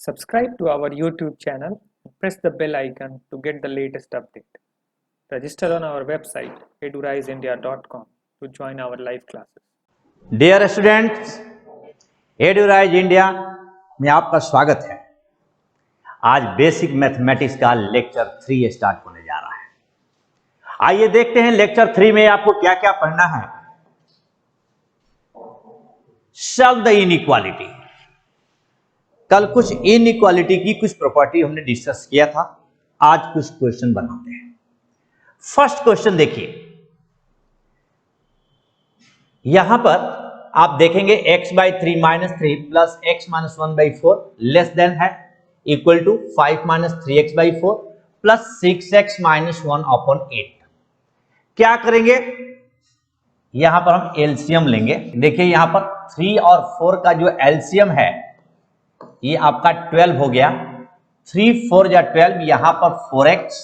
Subscribe to our YouTube channel and press the bell icon to get the latest update. Register on our website eduriseindia.com to join our live classes. Dear students, Edurise India में आपका स्वागत है। आज basic mathematics का lecture 3 start होने जा रहा है। आइए देखते हैं लेक्चर 3 में आपको क्या क्या पढ़ना है। Solve the inequality. कल कुछ इनइक्वालिटी की कुछ प्रॉपर्टी हमने डिस्कस किया था, आज कुछ क्वेश्चन बनाते हैं। फर्स्ट क्वेश्चन देखिए, यहां पर आप देखेंगे x by 3 minus 3 plus x minus 1 by 4 less than है equal to 5 minus 3x by 4 plus 6x minus 1 upon 8। क्या करेंगे, यहां पर हम एलसीएम लेंगे। देखिए यहां पर 3 और 4 का जो एलसीएम है ये आपका 12 हो गया। 3 4 या 12, यहां पर 4x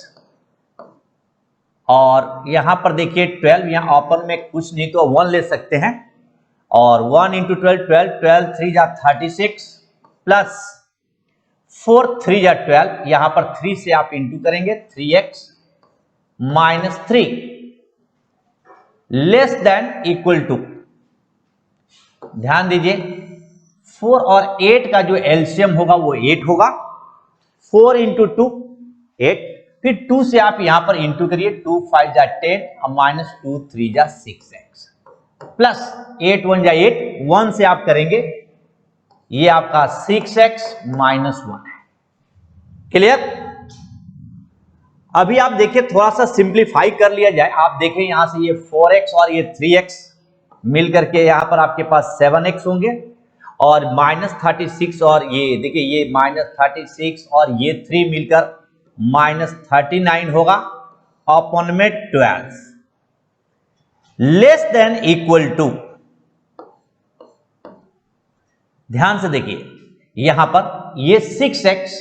और यहां पर देखिए 12, यहां ओपन में कुछ नहीं तो 1 ले सकते हैं और 1 इंटू 12 12 12 3 या 36 प्लस 4 3 या 12, यहां पर 3 से आप इंटू करेंगे 3x minus 3 less than equal to, ध्यान दीजिए 4 और 8 का जो एलसीएम होगा वो 8 होगा। 4 इंटू 2 8, फिर 2 से आप यहां पर इंटू करिए 2 5 जा 10 और माइनस 2 3 जा 6x प्लस 8 1 जा 8, 1 से आप करेंगे ये आपका 6x माइनस 1 है। क्लियर। अभी आप देखिए थोड़ा सा सिंप्लीफाई कर लिया जाए। आप देखें यहां से ये 4x और ये 3x मिल करके यहां पर आपके पास 7x होंगे और माइनस 36 और ये देखिए ये माइनस 36 और ये 3 मिलकर माइनस 39 होगा अपॉन में 12 लेस देन इक्वल टू, ध्यान से देखिए यहां पर ये 6x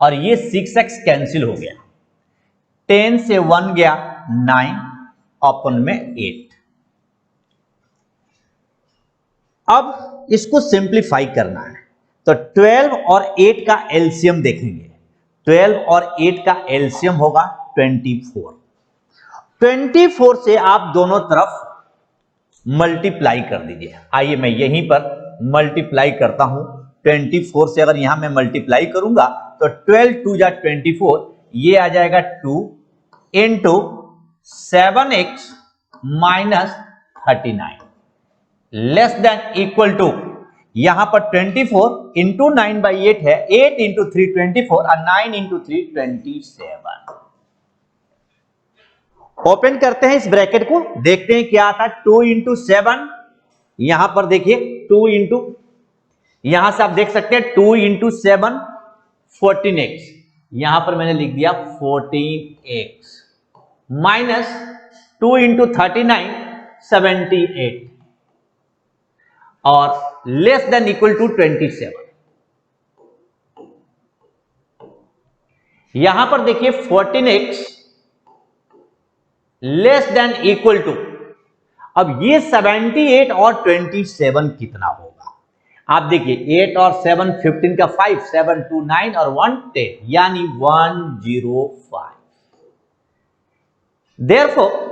और ये 6x कैंसिल हो गया, 10 से 1 गया 9 अपॉन में 8। अब इसको सिंप्लीफाई करना है तो 12 और 8 का एलसीएम देखेंगे। 12 और 8 का एलसीएम होगा 24। 24 से आप दोनों तरफ मल्टीप्लाई कर दीजिए। आइए मैं यहीं पर मल्टीप्लाई करता हूं। 24 से अगर यहां मैं मल्टीप्लाई करूंगा तो 12 2 जा 24, ये आ जाएगा 2 into 7x minus 39 less than equal to, यहां पर 24 इंटू 9 बाई 8 है, 8 इंटू 3 24 और 9 इंटू 3 27। ओपन करते हैं इस ब्रैकेट को, देखते हैं क्या आता है। 2 इंटू 7, यहां पर देखिए 2 इंटू, यहां से आप देख सकते हैं 2 इंटू 7 14x, यहां पर मैंने लिख दिया 14x माइनस 2 इंटू 39 78 और लेस देन इक्वल टू 27। यहां पर देखिए 14x less than equal to, अब ये 78 और 27 कितना होगा। आप देखिए 8 और 7 15 का 5, 7 2 9 और 1 10 यानी 105। देयरफॉर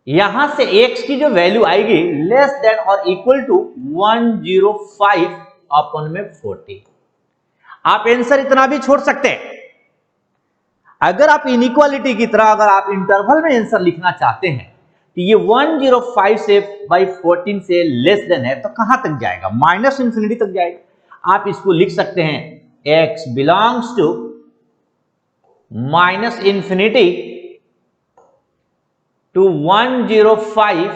यहां से x की जो वैल्यू आएगी लेस देन और इक्वल टू 105 अपॉन में 40। आप आंसर इतना भी छोड़ सकते हैं। अगर आप इनइक्वालिटी की तरह अगर आप इंटरवल में आंसर लिखना चाहते हैं तो ये 105 से बाई 14 से लेस देन है तो कहां तक जाएगा, माइनस इंफिनिटी तक जाएगा। आप इसको लिख सकते हैं x belongs to minus infinity to 105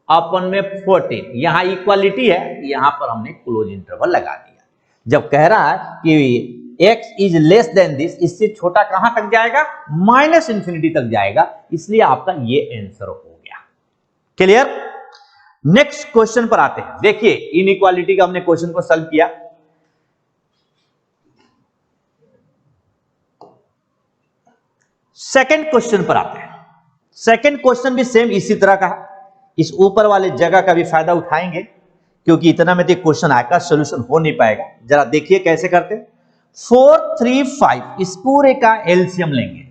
upon में 14। यहां इक्वालिटी है, यहां पर हमने क्लोज इंटरवल लगा दिया। जब कह रहा है कि x is less than this, इससे छोटा कहां तक जाएगा, माइनस इंफिनिटी तक जाएगा, इसलिए आपका ये आंसर हो गया। क्लियर। नेक्स्ट क्वेश्चन पर आते हैं। देखिए इनइक्वालिटी का हमने क्वेश्चन को सॉल्व किया। सेकंड क्वेश्चन पर आते हैं। सेकंड क्वेश्चन भी सेम इसी तरह का है। इस ऊपर वाले जगह का भी फायदा उठाएंगे क्योंकि इतना में तो क्वेश्चन आएगा, सोल्यूशन हो नहीं पाएगा। जरा देखिए कैसे करते। 4, 3, 5 इस पूरे का एलसीएम लेंगे।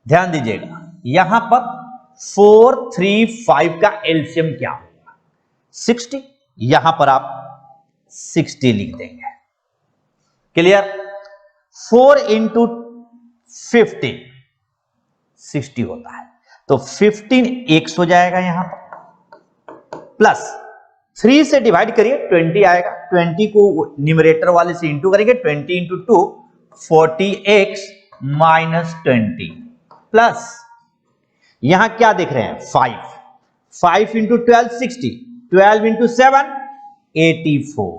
ध्यान दीजिएगा यहां पर 4, 3, 5 का एलसीएम क्या होगा? 60। यहां पर आप 60 लिख देंगे। क्लियर? 4 इंटू 15 60 होता है, तो 15 एक्स हो जाएगा यहां पर, प्लस 3 से डिवाइड करिए 20 आएगा। 20 को न्यूमरेटर वाले से इंटू करेंगे, 20 इंटू 2 40x माइनस 20, प्लस यहां क्या देख रहे हैं 5, 5 into 12 60, 12 into 7 84,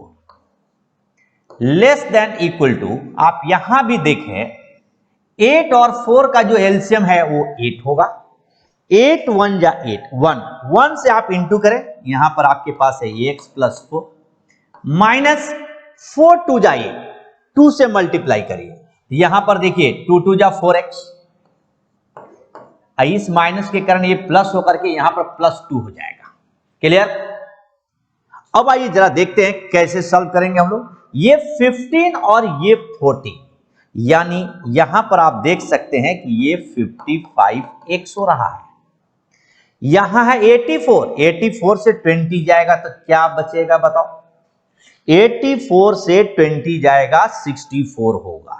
less than equal to, आप यहां भी देखें 8 और 4 का जो एलसीएम है वो 8 होगा। 8 1 जा 8, 1 से आप इंटू करें, यहां पर आपके पास है x प्लस 4, माइनस 4 2 जा 8, 2 से मल्टीप्लाई करिए, यहां पर देखिए 2 2 जा 4x, इस माइनस के कारण ये प्लस होकर के यहां पर प्लस 2 हो जाएगा। क्लियर? अब आइए जरा देखते हैं कैसे सॉल्व करेंगे हम लोग। ये 15 और ये 40, यानी यहां पर आप देख सकते हैं कि ये 55x हो रहा है। यहां है 84, 84 से 20 जाएगा तो क्या बचेगा बताओ? 84 से 20 जाएगा 64 होगा।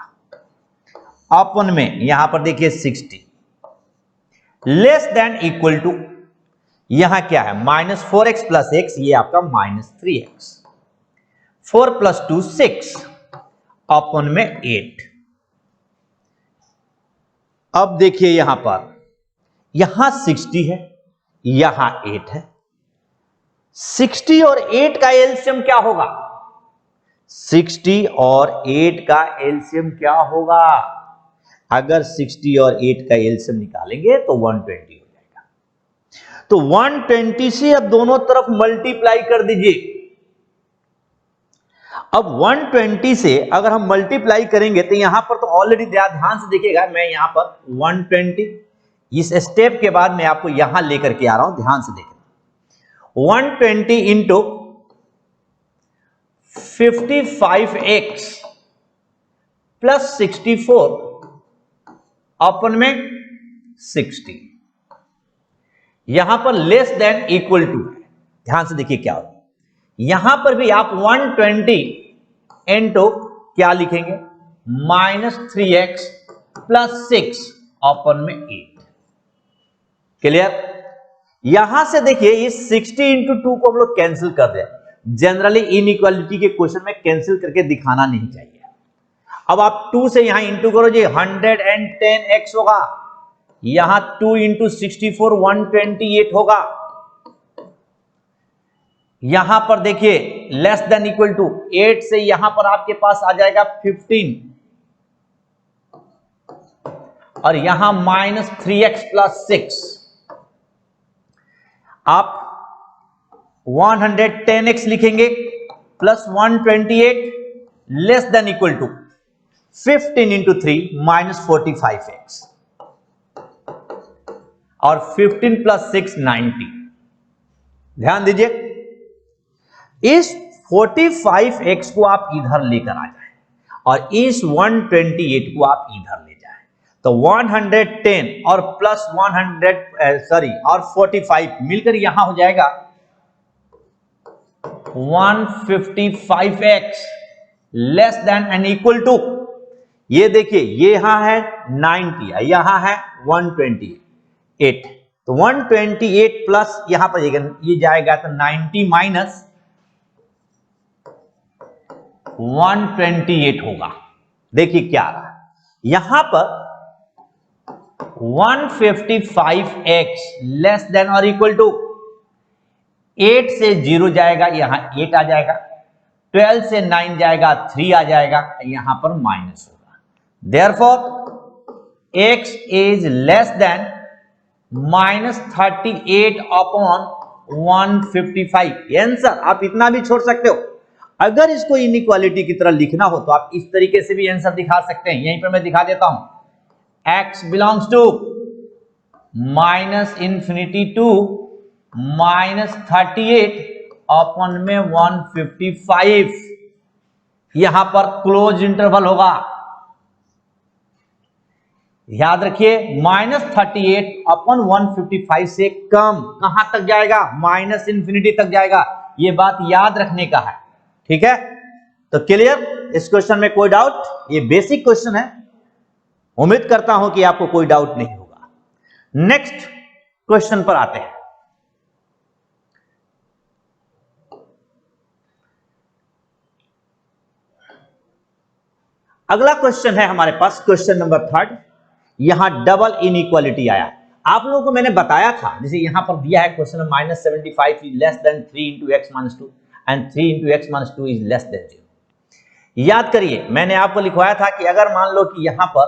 अपन में यहां पर देखिए 60, लेस देन इक्वल टू, यहां क्या है माइनस 4x प्लस x, ये आपका माइनस 3x, 4 प्लस 2 6, अपन में 8। अब देखिए यहां पर, यहां 60 है, यहां 8 है, 60 और 8 का एलसीएम क्या होगा? 60 और 8 का एलसीएम क्या होगा? अगर 60 और 8 का एलसीएम निकालेंगे तो 120 हो जाएगा। तो 120 से अब दोनों तरफ मल्टीप्लाई कर दीजिए। अब 120 से अगर हम मल्टीप्लाई करेंगे तो यहां पर तो ऑलरेडी ध्यान से देखिएगा, मैं यहां पर 120, इस स्टेप के बाद मैं आपको यहां लेकर के आ रहा हूं, ध्यान से देखना। 120 इंटू 55x प्लस 64 अपन में 60, यहां पर लेस देन इक्वल टू, ध्यान से देखिए क्या होगा। यहां पर भी आप 120 इंटू क्या लिखेंगे? माइनस 3x प्लस 6 अपन में 8। क्लियर? यहां से देखिए इस 60 इंटू 2 को हम लोग कैंसिल कर दें। जनरली इनइक्वालिटी के क्वेश्चन में कैंसिल करके दिखाना नहीं चाहिए। अब आप 2 से यहां इंटू करो जी, 110x होगा, यहां 2 इंटू 64 128 होगा। यहां पर देखिए लेस देन इक्वल टू 8 से यहां पर आपके पास आ जाएगा 15, और यहां माइनस 3x प्लस 6, आप 110x लिखेंगे plus 128 less than equal to 15 into 3 minus 45x, और 15 प्लस 6 90। ध्यान दीजिए इस 45x को आप इधर लेकर आ जाए और इस 128 को आप इधर ले जाए, तो 110 और प्लस 100 और 45 मिलकर यहां हो जाएगा 155x less than and equal to, ये देखिए ये यहां है 90, यहां है 128, तो 128 प्लस यहां पर ये जाएगा तो 90 माइनस 128 होगा। देखिए क्या आ रहा है यहां पर 155x लेस देन और इक्वल टू 8 से 0 जाएगा, यहां 8 आ जाएगा, 12 से 9 जाएगा 3 आ जाएगा, यहां पर माइनस होगा। Therefore x is less then minus 38 upon 155। Answer आप इतना भी छोड़ सकते हो। अगर इसको इनइक्वालिटी की तरह लिखना हो तो आप इस तरीके से भी आंसर दिखा सकते हैं। यहीं पर मैं दिखा देता हूं, x belongs to minus infinity to -38 upon में 155, यहां पर क्लोज इंटरवल होगा। याद रखिए -38 अपन 155 से कम कहां तक जाएगा? -इंफिनिटी तक जाएगा। ये बात याद रखने का है, ठीक है? तो क्लियर? इस क्वेश्चन में कोई डाउट? ये बेसिक क्वेश्चन है, उम्मीद करता हूं कि आपको कोई डाउट नहीं होगा। नेक्स्ट क्वेश्चन पर आते हैं। अगला क्वेश्चन है हमारे पास क्वेश्चन नंबर 3। यहां डबल इनइक्वालिटी आया। आप लोगों को मैंने बताया था, जैसे यहां पर दिया है क्वेश्चन में -75 is less then 3 into x minus 2 and 3 into x minus 2 is less than 0। याद करिए, मैंने आपको लिखवाया था कि अगर मान लो कि यहां पर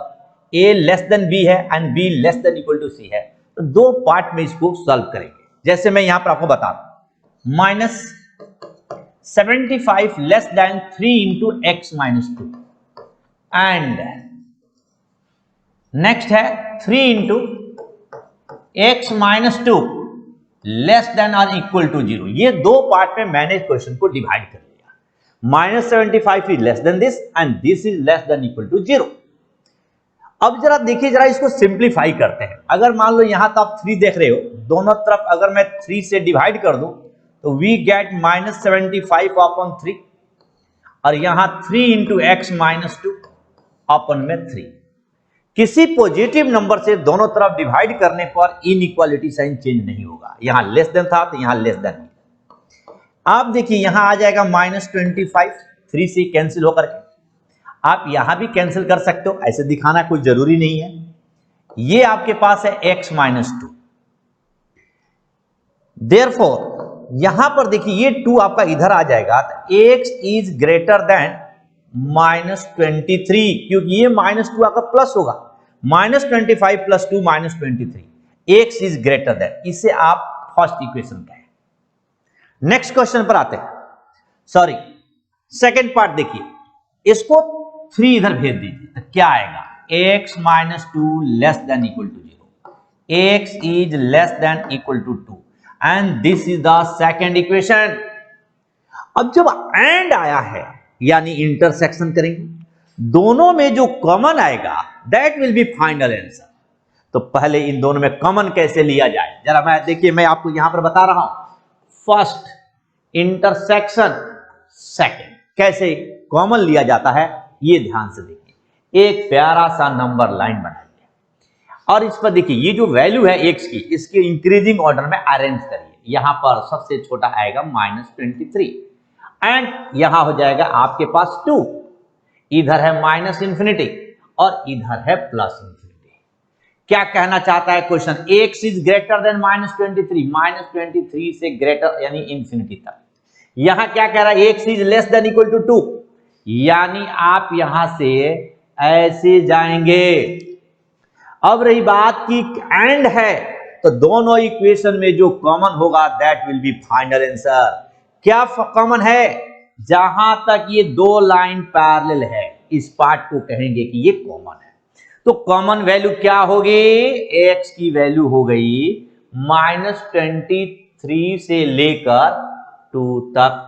a लेस देन b है and b less than equal to c है, तो दो पार्ट में इसको सॉल्व करेंगे। जैसे मैं यहां पर आपको बता दूं, -75 less than 3 into x minus 2 and next है 3 into x minus 2 less then और इक्वल टू 0। ये दो पार्ट में मैंने क्वेश्चन को डिवाइड कर लिया। -75 is less than this and this is less than equal to 0। अब जरा देखिए, जरा इसको सिंप्लीफाई करते हैं। अगर मान लो यहां तो आप 3 देख रहे हो, दोनों तरफ अगर मैं 3 से डिवाइड कर दूं तो वी गेट -75 अपॉन 3 और यहां 3 into x minus 2 अपन में 3। किसी पॉजिटिव नंबर से दोनों तरफ डिवाइड करने पर इनइक्वालिटी साइन चेंज नहीं होगा। यहां लेस देन था तो यहां लेस देन। आप देखिए यहां आ जाएगा -25, 3 से कैंसिल होकर के। आप यहां भी कैंसिल कर सकते हो, ऐसे दिखाना कोई जरूरी नहीं है। ये आपके पास है x minus 2। देयरफॉर यहां पर देखिए ये 2 आपका इधर आ जाएगा, तो x इज ग्रेटर देन -23, क्योंकि ये -2 आपका प्लस होगा। -25 + 2 -23, x इज ग्रेटर देन। इसे आप फर्स्ट इक्वेशन कहें। नेक्स्ट क्वेश्चन पर आते हैं, सॉरी सेकेंड पार्ट। देखिए इसको 3 इधर भेज दीजिए तो क्या आएगा? x minus 2 less than equal to 0, x is less than equal to 2 and this is the second equation. अब जब एंड आया है यानी इंटरसेक्शन करेंगे, दोनों में जो कॉमन आएगा that will be final answer. तो पहले इन दोनों में कॉमन कैसे लिया जाए, जरा मैं देखिए, मैं आपको यहां पर बता रहा हूं। फर्स्ट इंटरसेक्शन, सेकंड कैसे कॉमन लिया जाता है ये ध्यान से देखिए। एक प्यारा सा नंबर लाइन बनाइए और इस पर देखिए ये जो वैल्यू है x की, इसके इंक्रीजिंग ऑर्डर में अरेंज करिए। यहां पर सबसे छोटा आएगा -23 एंड यहां हो जाएगा आपके पास 2, इधर है -इंफिनिटी और इधर है +इंफिनिटी। क्या कहना चाहता है question? x is greater then -23 से ग्रेटर यानी इंफिनिटी तक। यहां क्या कह रहा है? x is less than equal to 2, यानी आप यहां से ऐसे जाएंगे। अब रही बात की एंड है, तो दोनों इक्वेशन में जो कॉमन होगा that will be final answer. क्या कॉमन है? जहां तक ये दो लाइन पैरेलल है, इस पार्ट को कहेंगे कि ये कॉमन है। तो कॉमन वैल्यू क्या होगी? x की वैल्यू हो गई -23 से लेकर 2 तक।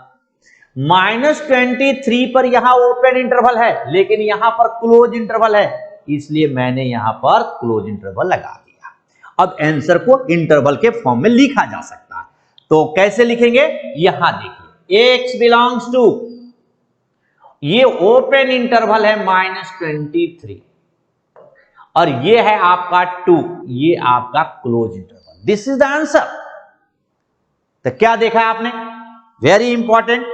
-23 पर यहां ओपन इंटरवल है, लेकिन यहां पर क्लोज इंटरवल है, इसलिए मैंने यहां पर क्लोज इंटरवल लगा दिया। अब आंसर को इंटरवल के फॉर्म में लिखा जा सकता है, तो कैसे लिखेंगे? यहां देखिए x बिलोंग्स टू, ये ओपन इंटरवल है -23 और ये है आपका 2, ये आपका close interval. This is the answer. तो क्या देखा आपने? Very important,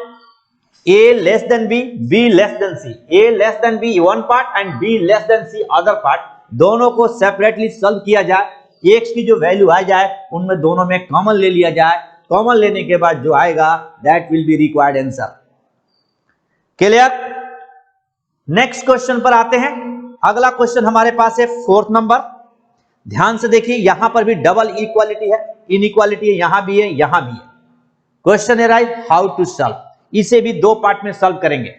a less than b, b less then c, a less than b one part and b less then c other part, दोनों को सेपरेटली सॉल्व किया जाए। x की जो वैल्यू आ जाए उनमें दोनों में कॉमन ले लिया जाए। कॉमन लेने के बाद जो आएगा that will be required answer. Clear? Next question पर आते हैं। अगला क्वेश्चन हमारे पास है 4th नंबर। ध्यान से देखिए, यहां पर भी डबल इक्वालिटी है, इनइक्वालिटी है, यहां भी है, यहां भी है। क्वेश्चन है राइट हाउ टू सॉल्व। इसे भी दो पार्ट में सॉल्व करेंगे।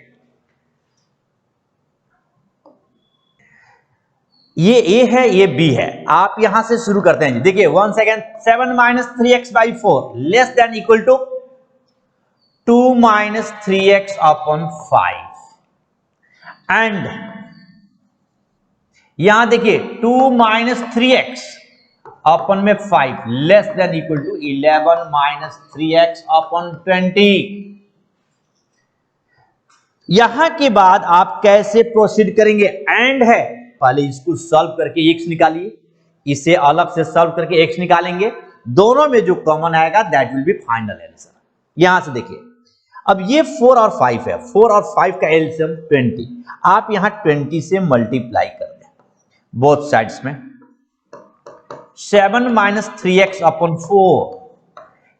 ये a है, ये b है। आप यहां से शुरू करते हैं जी। देखिए 1 second, 7 minus 3x by 4 less than equal to 2 minus 3x upon 5 and यहां देखिए 2 माइनस 3x अपॉन में 5 less than equal to 11 minus 3x upon 20। यहां के बाद आप कैसे प्रोसीड करेंगे? एंड है, पहले इसको सॉल्व करके x निकालिए, इसे अलग से सॉल्व करके x निकालेंगे, दोनों में जो कॉमन आएगा that will be final answer. यहां से देखिए, अब ये 4 और 5 है, 4 और 5 का एलसीएम 20, आप यहां 20 से मल्टीप्लाई कर दें बोथ साइड्स में। 7 माइनस 3x अपॉन 4,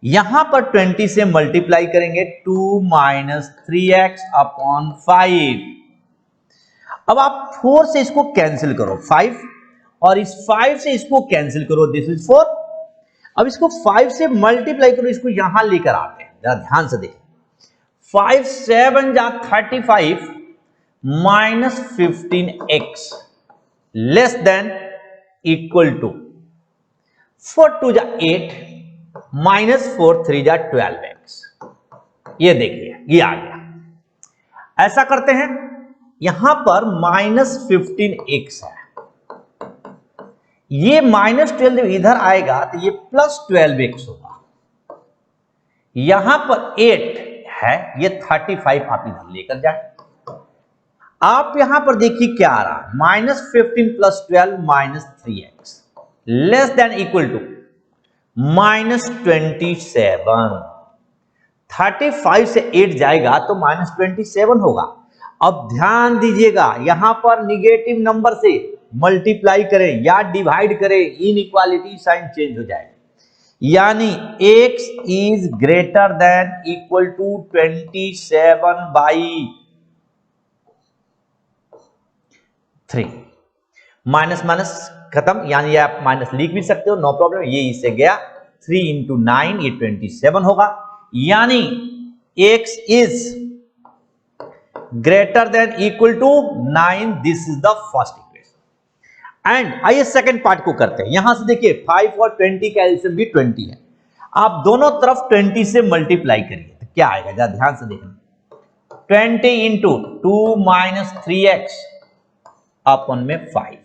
यहां पर 20 से मल्टीप्लाई करेंगे 2 माइनस 3x अपॉन 5। अब आप 4 से इसको कैंसिल करो, 5, और इस 5 से इसको कैंसिल करो, दिस इज 4। अब इसको 5 से मल्टीप्लाई करो, इसको यहां लेकर आते हैं, जरा ध्यान से देखें। 5 7 जा 35 minus 15x less than equal to 4 2 जा 8 माइनस 4 3 जा 12x। ये देखिए, ये आ गया। ऐसा करते हैं, यहां पर माइनस 15x है, ये माइनस 12 इधर आएगा तो ये प्लस 12x होगा। यहां पर 8 है, ये 35 आप इधर लेकर जाए। आप यहां पर देखिए क्या आ रहा है, minus 15 plus 12 minus 3x less than equal to minus 27। 35 से 8 जाएगा तो माइनस 27 होगा। अब ध्यान दीजिएगा, यहां पर निगेटिव नंबर से मल्टीप्लाई करें या डिवाइड करें, इनइक्वालिटी साइन चेंज हो जाएगा। यानी x is greater than equal to 27 by 3। Minus minus खत्म, यानी आप माइनस लिख भी सकते हो, नो प्रॉब्लम। ये इससे गया 3 इंटू 9, ये 27 होगा। यानी x is greater than equal to 9, this is the first equation. And आइए सेकंड पार्ट को करते हैं। यहां से देखिए 5 और 20 का एलसीएम भी 20 है, आप दोनों तरफ 20 से मल्टीप्लाई करिए तो क्या आएगा, जरा ध्यान से देखना। 20 इंटू 2 माइनस 3x अपॉन में 5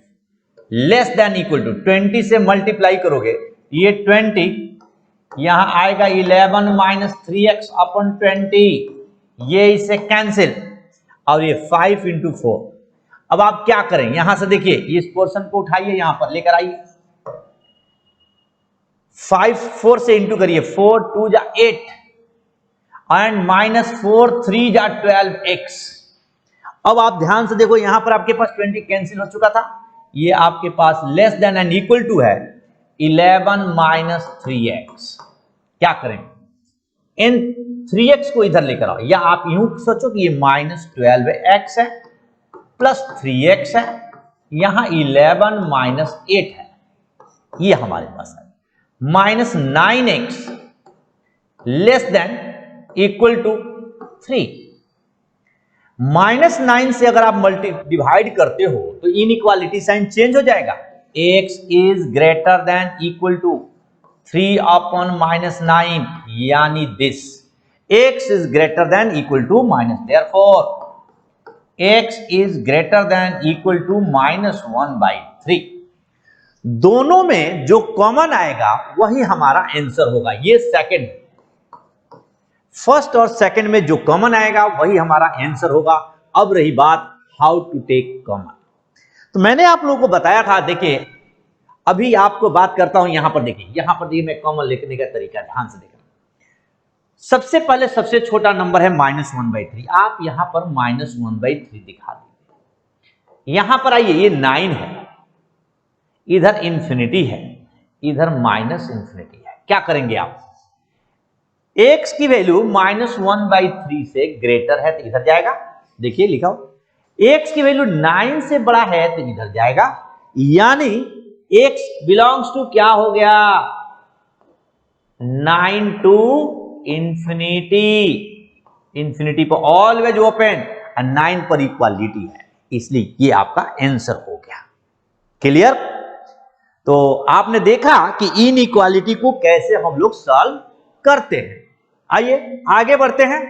लेस देन इक्वल टू 20 से मल्टीप्लाई करोगे, ये 20 यहां आएगा 11 माइनस 3x अपॉन 20, ये इसे कैंसिल, और ये 5 इंटू 4। अब आप क्या करें, यहां से देखिए इस पोर्शन को उठाइए, यहां पर लेकर आइए, 5 4 से इंटू करिए, 4 2 जा 8 एंड माइनस 4 3 जा 12x। अब आप ध्यान से देखो, यहां पर आपके पास 20 कैंसिल हो चुका था, ये आपके पास less than and equal to है 11 माइनस 3x। क्या करें, इन 3x को इधर लेकर आओ, या आप यूं सोचो कि ये माइनस 12x है प्लस 3x है, यहां 11 माइनस 8 है, ये हमारे पास है minus 9x less than equal to 3। Minus 9 से अगर आप डिवाइड करते हो तो इनइक्वालिटी साइन चेंज हो जाएगा, x is greater than equal to 3 upon minus 9, यानी this x is greater than equal to minus, therefore x is greater than equal to minus 1/3। दोनों में जो कॉमन आएगा वही हमारा आंसर होगा। ये सेकंड, फर्स्ट और सेकंड में जो कॉमन आएगा वही हमारा आंसर होगा। अब रही बात हाउ टू टेक कॉमन, तो मैंने आप लोगों को बताया था, देखिए अभी आपको बात करता हूं, यहां पर देखिए मैं कॉमन लिखने का तरीका ध्यान से देखना। सबसे पहले सबसे छोटा नंबर है माइनस 1/3, आप यहां पर माइनस 1/3 दिखा दीजिए। यहां पर आइए, ये 9 है, इधर इंफिनिटी है, इधर माइनस इंफिनिटी है। क्या करेंगे आप, x की वैल्यू माइनस 1/3 से ग्रेटर है तो इधर जाएगा, देखिए लिखा हो, x की वैल्यू 9 से बड़ा है तो इधर जाएगा, यानी x बिलोंग्स टू क्या हो गया, 9 टू इंफिनिटी। इंफिनिटी पर ऑलवेज ओपन और 9 पर इक्वालिटी है, इसलिए ये आपका आंसर हो गया। क्लियर? तो आपने देखा कि इनइक्वालिटी को कैसे हम लोग सॉल्व करते हैं। आइए आगे बढ़ते हैं।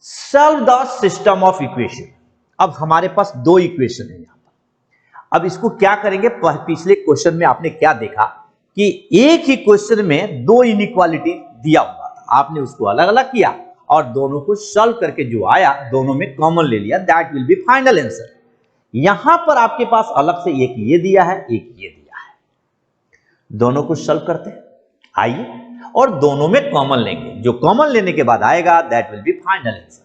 Solve the system of equation. अब हमारे पास दो इक्वेशन है यहां पर। अब इसको क्या करेंगे, पिछले क्वेश्चन में आपने क्या देखा कि एक ही क्वेश्चन में दो इनइक्वालिटी दिया हुआ था, आपने उसको अलग अलग किया और दोनों को सॉल्व करके जो आया दोनों में कॉमन ले लिया, that will be final answer. यहां पर आपके पास अलग से एक ये दिया है, एक ये दिया है, दोनों को सॉल्व करते हैं। आइए और दोनों में कॉमन लेंगे, जो कॉमन लेने के बाद आएगा that will be final answer.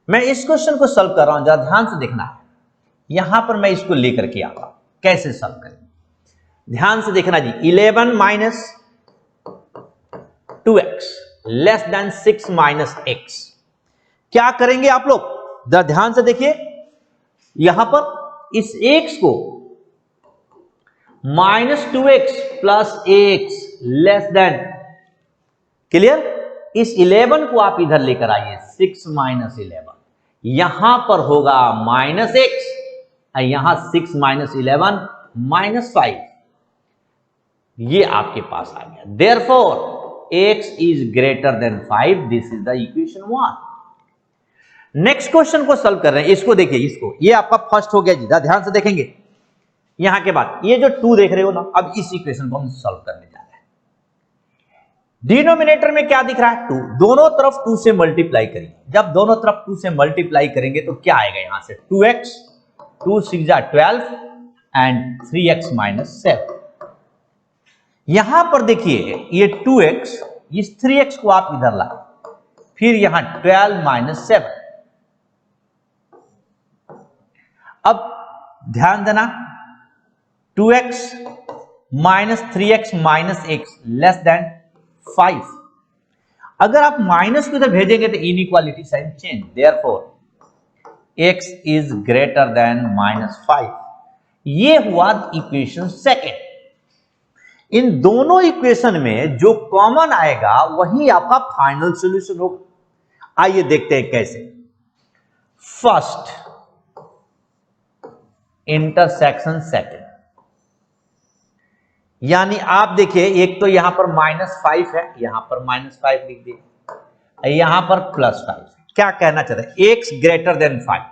मैं इस क्वेश्चन को सॉल्व कर रहा हूं, जरा ध्यान से देखना है। यहां पर मैं इसको लेकर के आऊंगा, कैसे सॉल्व करें ध्यान से देखना जी। 11 minus 2x less than 6 minus x। क्या करेंगे आप लोग, जरा ध्यान से देखिए। यहां पर इस x को minus 2x plus ax less than, clear? इस 11 को आप इधर लेकर आइए, 6 माइनस 11, यहां पर होगा माइनस x, यहां 6 माइनस 11 माइनस 5, ये आपके पास आ गया। Therefore x is greater then 5, this is the equation 1। Next question को सॉल्व कर रहे हैं, इसको देखिए, इसको, ये आपका फर्स्ट हो गया जी, ध्यान से देखेंगे। यहां के बाद ये जो 2 देख रहे हो ना, अब इस इक्वेशन को हम सॉल्व करने जा रहे हैं। डिनोमिनेटर में क्या दिख रहा है, 2, दोनों तरफ 2 से मल्टीप्लाई करिए। जब दोनों तरफ 2 से मल्टीप्लाई करेंगे तो क्या आएगा, यहां से 2x, 2 6 12 एंड 3x माइनस 7। यहां पर देखिए ये 2x, इस 3x को आप इधर ला, फिर यहां 12 माइनस 7। अब ध्यान देना, 2x minus 3x minus x less than 5। अगर आप माइनस को इधर भेजेंगे तो inequality sign change, therefore x is greater than minus 5। ये हुआ इक्वेशन सेकेंड। इन दोनों इक्वेशन में जो कॉमन आएगा वही आपका फाइनल सॉल्यूशन होगा। आइए देखते हैं कैसे। फर्स्ट इंटरसेक्शन सेकेंड, यानी आप देखिए, एक तो यहां पर -5 है, यहां पर -5 लिख दिए, यहां पर +5। क्या कहना चाहते हैं, x ग्रेटर देन 5,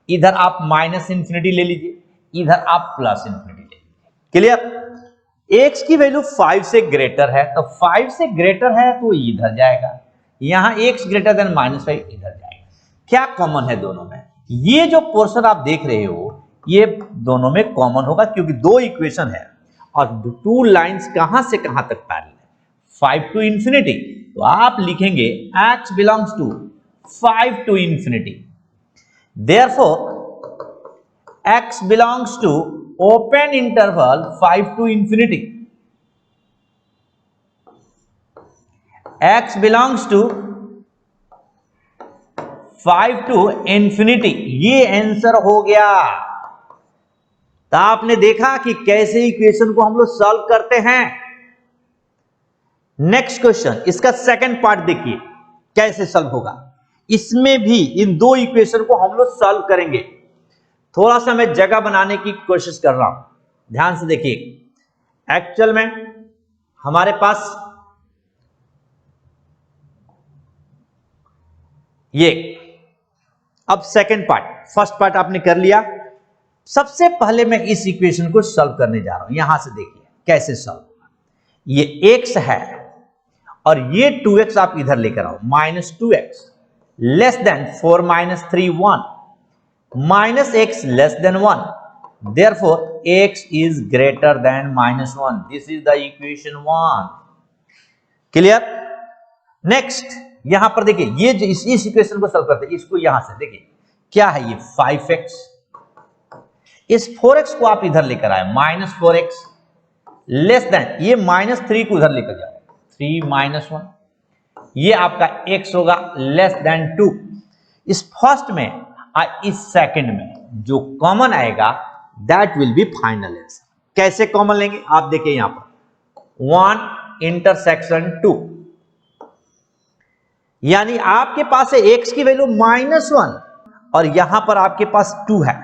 इधर आप माइनस इंफिनिटी ले लीजिए, इधर आप प्लस इंफिनिटी ले लीजिए। क्लियर? x की वैल्यू 5 से ग्रेटर है, तो 5 से ग्रेटर है तो इधर जाएगा, यहां x ग्रेटर देन -5 इधर जाएगा। क्या कॉमन है दोनों में, ये जो पोर्शन आप देख रहे हो ये दोनों में कॉमन होगा, क्योंकि दो इक्वेशन है और 2 लाइंस कहां से कहां तक पैरेलल है, 5 टू इंफिनिटी, तो आप लिखेंगे x belongs to 5 to infinity. Therefore x belongs to open interval 5 to infinity, x belongs to 5 to infinity. ये आंसर हो गया। तो आपने देखा कि कैसे इक्वेशन को हम लोग सॉल्व करते हैं। नेक्स्ट क्वेश्चन, इसका सेकंड पार्ट देखिए कैसे सॉल्व होगा। इसमें भी इन दो इक्वेशन को हम लोग सॉल्व करेंगे। थोड़ा सा मैं जगह बनाने की कोशिश कर रहा हूं, ध्यान से देखिए। एक्चुअल में हमारे पास ये, अब सेकंड पार्ट, फर्स्ट पार्ट आपने कर लिया। सबसे पहले मैं इस इक्वेशन को सॉल्व करने जा रहा हूं, यहां से देखिए कैसे सॉल्व होगा। ये x है और ये 2x आप इधर लेकर आओ, -2x less than 4 minus 3 1 minus x less than 1, therefore x is greater then -1। This is the equation 1। Clear? Next यहां पर देखिए, ये जो इस इक्वेशन को सॉल्व करते हैं, इसको यहां से देखिए क्या है, ये 5x, इस 4x को आप इधर लेकर आए, -4x लेस देन, ये -3 को उधर लेकर जाओ, 3 माइनस 1, ये आपका x होगा लेस देन 2। इस फर्स्ट में और इस सेकंड में जो कॉमन आएगा that will be final answer. कैसे कॉमन लेंगे आप देखिए, यहां पर 1 इंटरसेक्शन 2, यानी आपके पास है x की वैल्यू -1 और यहां पर आपके पास 2 है,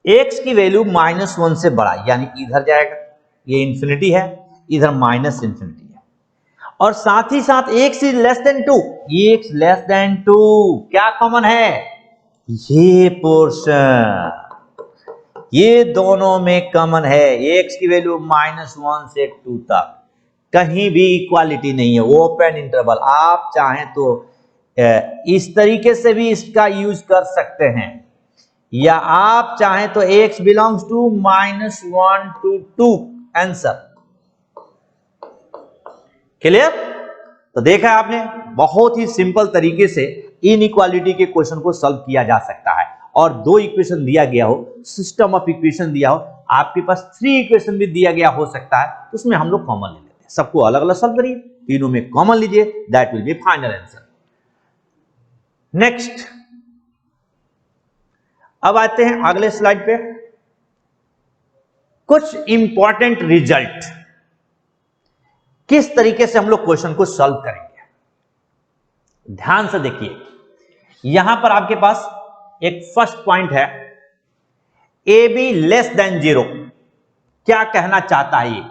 x की वैल्यू -1 से बड़ा, यानी इधर जाएगा, ये इंफिनिटी है, इधर माइनस इंफिनिटी है, और साथ ही साथ x is less then 2, x less then 2 क्या कॉमन है, ये पोर्शन, ये दोनों में कॉमन है, x की वैल्यू -1 से 2 तक, कहीं भी इक्वालिटी नहीं है, ओपन इंटरवल। आप चाहें तो इस तरीके से भी इसका यूज कर सकते हैं, या आप चाहें तो x belongs to -1 to 2, answer clear. तो देखा आपने, बहुत ही सिंपल तरीके से इनइक्वालिटी के क्वेश्चन को सॉल्व किया जा सकता है, और 2 इक्वेशन दिया गया हो, सिस्टम ऑफ इक्वेशन दिया हो, आपके पास 3 इक्वेशन भी दिया गया हो सकता है, तो उसमें हम लोग कॉमन ले लेते हैं, सबको अलग अलग सॉल्व करिए, तीनों में कॉमन लीजिए, that will be final answer. Next, अब आते हैं अगले स्लाइड पे, कुछ इंपॉर्टेंट रिजल्ट, किस तरीके से हम लोग क्वेश्चन को सॉल्व करेंगे, ध्यान से देखिए। यहां पर आपके पास एक फर्स्ट पॉइंट है, ए बी लेस देन 0, क्या कहना चाहता है ये,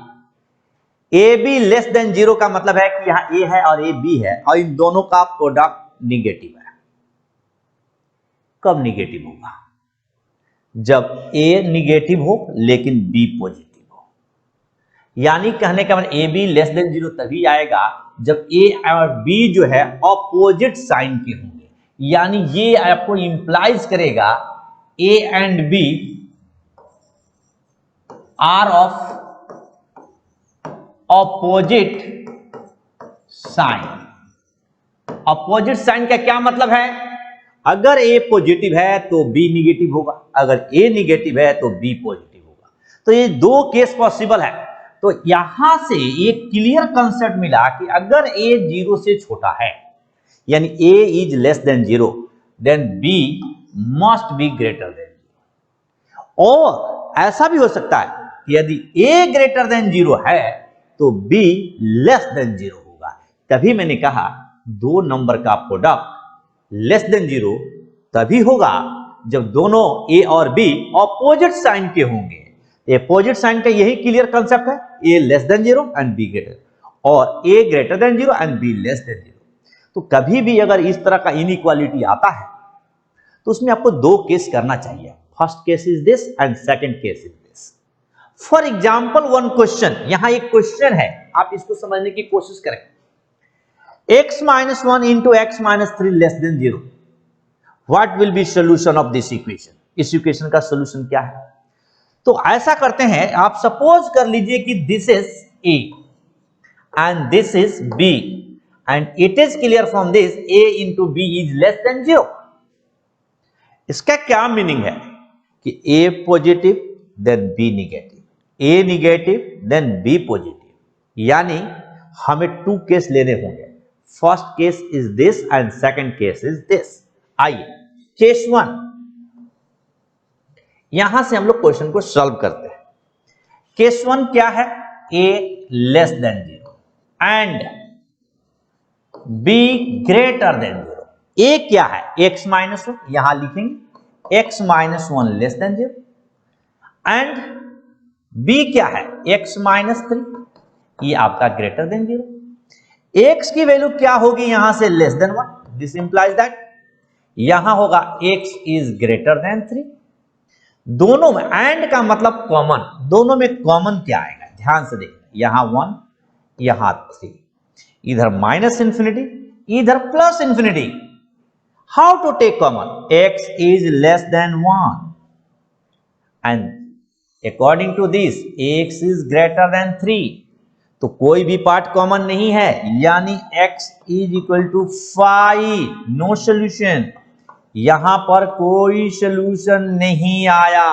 ए बी लेस देन 0 का मतलब है कि यहां ए है और ए बी है, और इन दोनों का प्रोडक्ट निगेटिव है। कब निगेटिव होगा, जब ए निगेटिव हो लेकिन बी पॉजिटिव हो, यानी कहने का मतलब ए बी लेस देन 0 तभी आएगा जब ए और बी जो है ऑपोजिट साइन के होंगे, यानी ये आपको इंप्लाइज करेगा A and B are of opposite sign. Opposite sign का क्या मतलब है, अगर ए पॉजिटिव है तो बी निगेटिव होगा, अगर ए निगेटिव है तो बी पॉजिटिव होगा, तो ये 2 केस पॉसिबल है। तो यहां से एक क्लियर कंसेप्ट मिला कि अगर a 0 से छोटा है, यानी a is less than 0, then b must be greater than 0, और ऐसा भी हो सकता है कि यदि a ग्रेटर देन 0 है तो b लेस देन 0 होगा। तभी मैंने कहा 2 नंबर का प्रोडक्ट लेस देन 0 तभी होगा जब दोनों a और b ऑपोजिट साइन के होंगे। अपोजिट साइन का यही क्लियर कंसेप्ट है, a less than 0 and b greater, और a greater than 0 and b less than 0। तो कभी भी अगर इस तरह का इनइक्वालिटी आता है तो उसमें आपको 2 केस करना चाहिए, first case is this and second case is this. For example one question, यहां एक क्वेश्चन है, आप इसको समझने की कोशिश करें, x - 1 into x - 3 less than 0, what will be solution of this equation, इस इक्वेशन का सॉल्यूशन क्या है। तो ऐसा करते हैं, आप सपोज कर लीजिए कि this is a and this is b, and it is clear from this a into b is less than 0। इसका क्या मीनिंग है कि a positive then b negative, a negative then b positive, यानी हमें 2 case लेने होंगे, first case is this and second case is this. आइए case 1, यहां से हम लोग क्वेश्चन को सॉल्व करते हैं। केस 1 क्या है, a less than 0 and b greater than 0। a क्या है, x - 1, यहां लिखेंगे x - 1 less than 0, and b क्या है, x - 3, ये आपका ग्रेटर देन 0। x की वैल्यू क्या होगी यहां से, less than 1, this implies that यहां होगा x इज ग्रेटर देन 3। दोनों में एंड का मतलब कॉमन, दोनों में कॉमन क्या आएगा, ध्यान से देखना, यहां 1 यहां 3, इधर माइनस इंफिनिटी इधर plus infinity, how to take common, x is less than 1 and according to this x is greater than 3, तो कोई भी पार्ट कॉमन नहीं है, यानी x is equal to 5, no solution, यहां पर कोई सॉल्यूशन नहीं आया।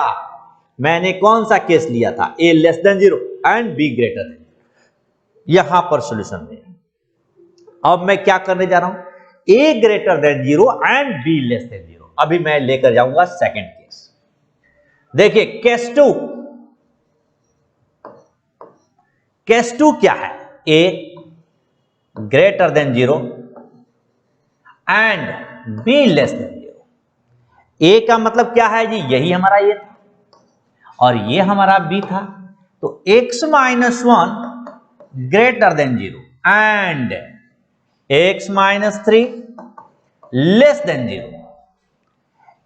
मैंने कौन सा केस लिया था, a less than 0 and b greater than 0, यहां पर सॉल्यूशन नहीं। अब मैं क्या करने जा रहा हूं, a greater than 0 and b less than 0, अभी मैं लेकर जाऊंगा सेकंड केस। देखिए केस 2 क्या है, a greater than 0 and b less than 0। ए का मतलब क्या है जी, यही हमारा ए था और ये हमारा बी था, तो x minus 1 greater than 0 and x minus 3 less than 0,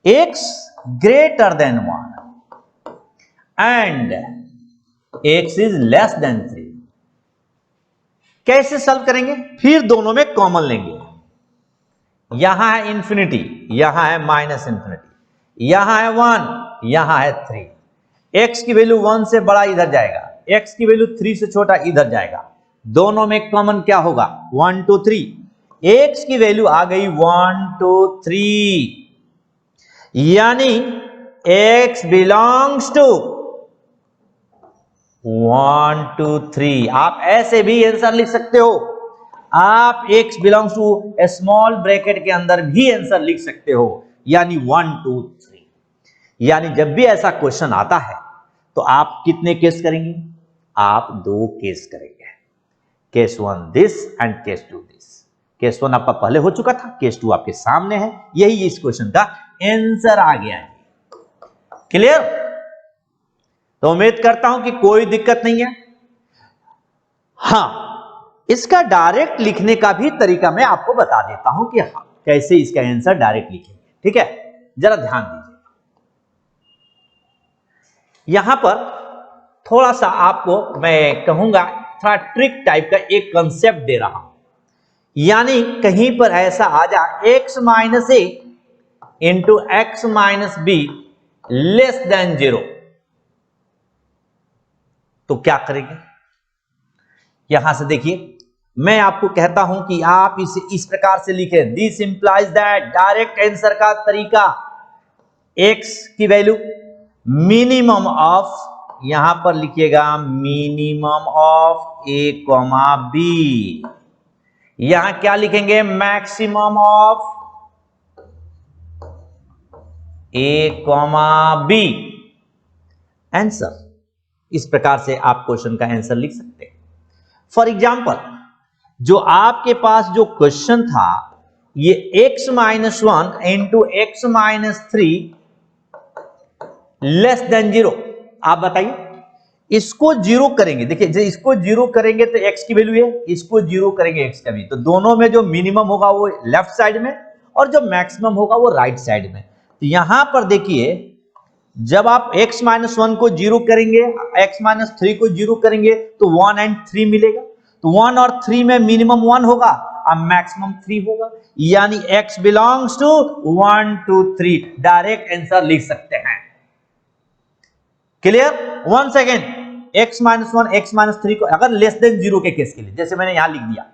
x greater than 1 and x is less then 3। कैसे सॉल्व करेंगे? फिर दोनों में कॉमन लेंगे, यहां है इंफिनिटी, यहां है माइनस इंफिनिटी, यहां है 1, यहां है 3, x की वैल्यू 1 से बड़ा इधर जाएगा, x की वैल्यू 3 से छोटा इधर जाएगा, दोनों में कॉमन क्या होगा? 1 2 3, x की वैल्यू आ गई 1 2 3, यानी x बिलोंग्स टू 1 2 3। आप ऐसे भी आंसर लिख सकते हो, आप x belongs to small bracket के अंदर भी आंसर लिख सकते हो, यानी 1 2 3। यानी जब भी ऐसा क्वेश्चन आता है तो आप कितने केस करेंगे? आप 2 केस करेंगे, case 1 this and case 2 this. Case 1 आपका पहले हो चुका था, केस 2 आपके सामने है, यही इस क्वेश्चन का आंसर आ गया है। क्लियर? तो उम्मीद करता हूं कि कोई दिक्कत नहीं है। हां, इसका डायरेक्ट लिखने का भी तरीका मैं आपको बता देता हूं कि कैसे इसका आंसर डायरेक्ट लिखेंगे। ठीक है, जरा ध्यान दीजिए। यहां पर थोड़ा सा आपको मैं कहूंगा थोड़ा ट्रिक टाइप का एक कंसेप्ट दे रहा हूं, यानी कहीं पर ऐसा आ जाए x माइनस ए into x minus B less than 0, तो क्या करेंगे? यहां से देखिए, मैं आपको कहता हूं कि आप इसे इस प्रकार से लिखें, this implies that, direct answer का तरीका, x की वैल्यू मिनिमम ऑफ, यहां पर लिखिएगा minimum of a comma B, यहां क्या लिखेंगे? Maximum of a comma B. Answer इस प्रकार से आप क्वेश्चन का आंसर लिख सकते हैं। फॉर एग्जाम्पल, जो आपके पास जो क्वेश्चन था, ये x minus 1 into x minus 3 less than 0, आप बताइए इसको जीरो करेंगे। देखिए, जब इसको जीरो करेंगे तो x की वैल्यू है, इसको जीरो करेंगे x का भी, तो दोनों में जो मिनिमम होगा वो लेफ्ट साइड में और जो मैक्सिमम होगा वो राइट साइड में। तो यहां पर देखिए, जब आप x माइनस 1 को जीरो करेंगे, x माइनस 3 को जीरो करेंगे तो 1 एंड 3 मिलेगा, तो 1 और 3 में मिनिमम 1 होगा और मैक्सिमम 3 होगा, यानी x belongs to 1 2 3। Direct answer लिख सकते हैं। Clear? One second, x minus 1 x minus 3 को अगर लेस देन 0 के केस के लिए, जैसे मैंने यहां लिख दिया,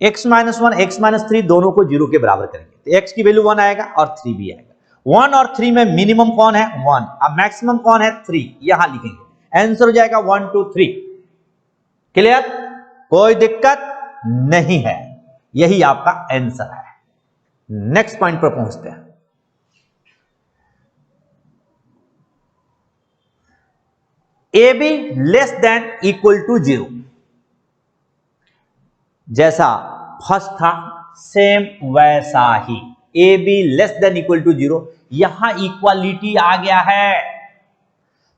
x माइनस 1 x माइनस 3 दोनों को 0 के बराबर करेंगे तो x की वैल्यू 1 आएगा और 3 भी आएगा। 1 और 3 में मिनिमम कौन है? 1, अब मैक्सिमम कौन है? 3, यहां लिखेंगे, आंसर हो जाएगा 1 2 3। क्लियर? कोई दिक्कत नहीं है, यही आपका आंसर है। नेक्स्ट पॉइंट पर पहुंचते हैं। A B less than equal to 0, जैसा फर्स्ट था सेम वैसा ही, A B less than equal to 0, यहां इक्वालिटी आ गया है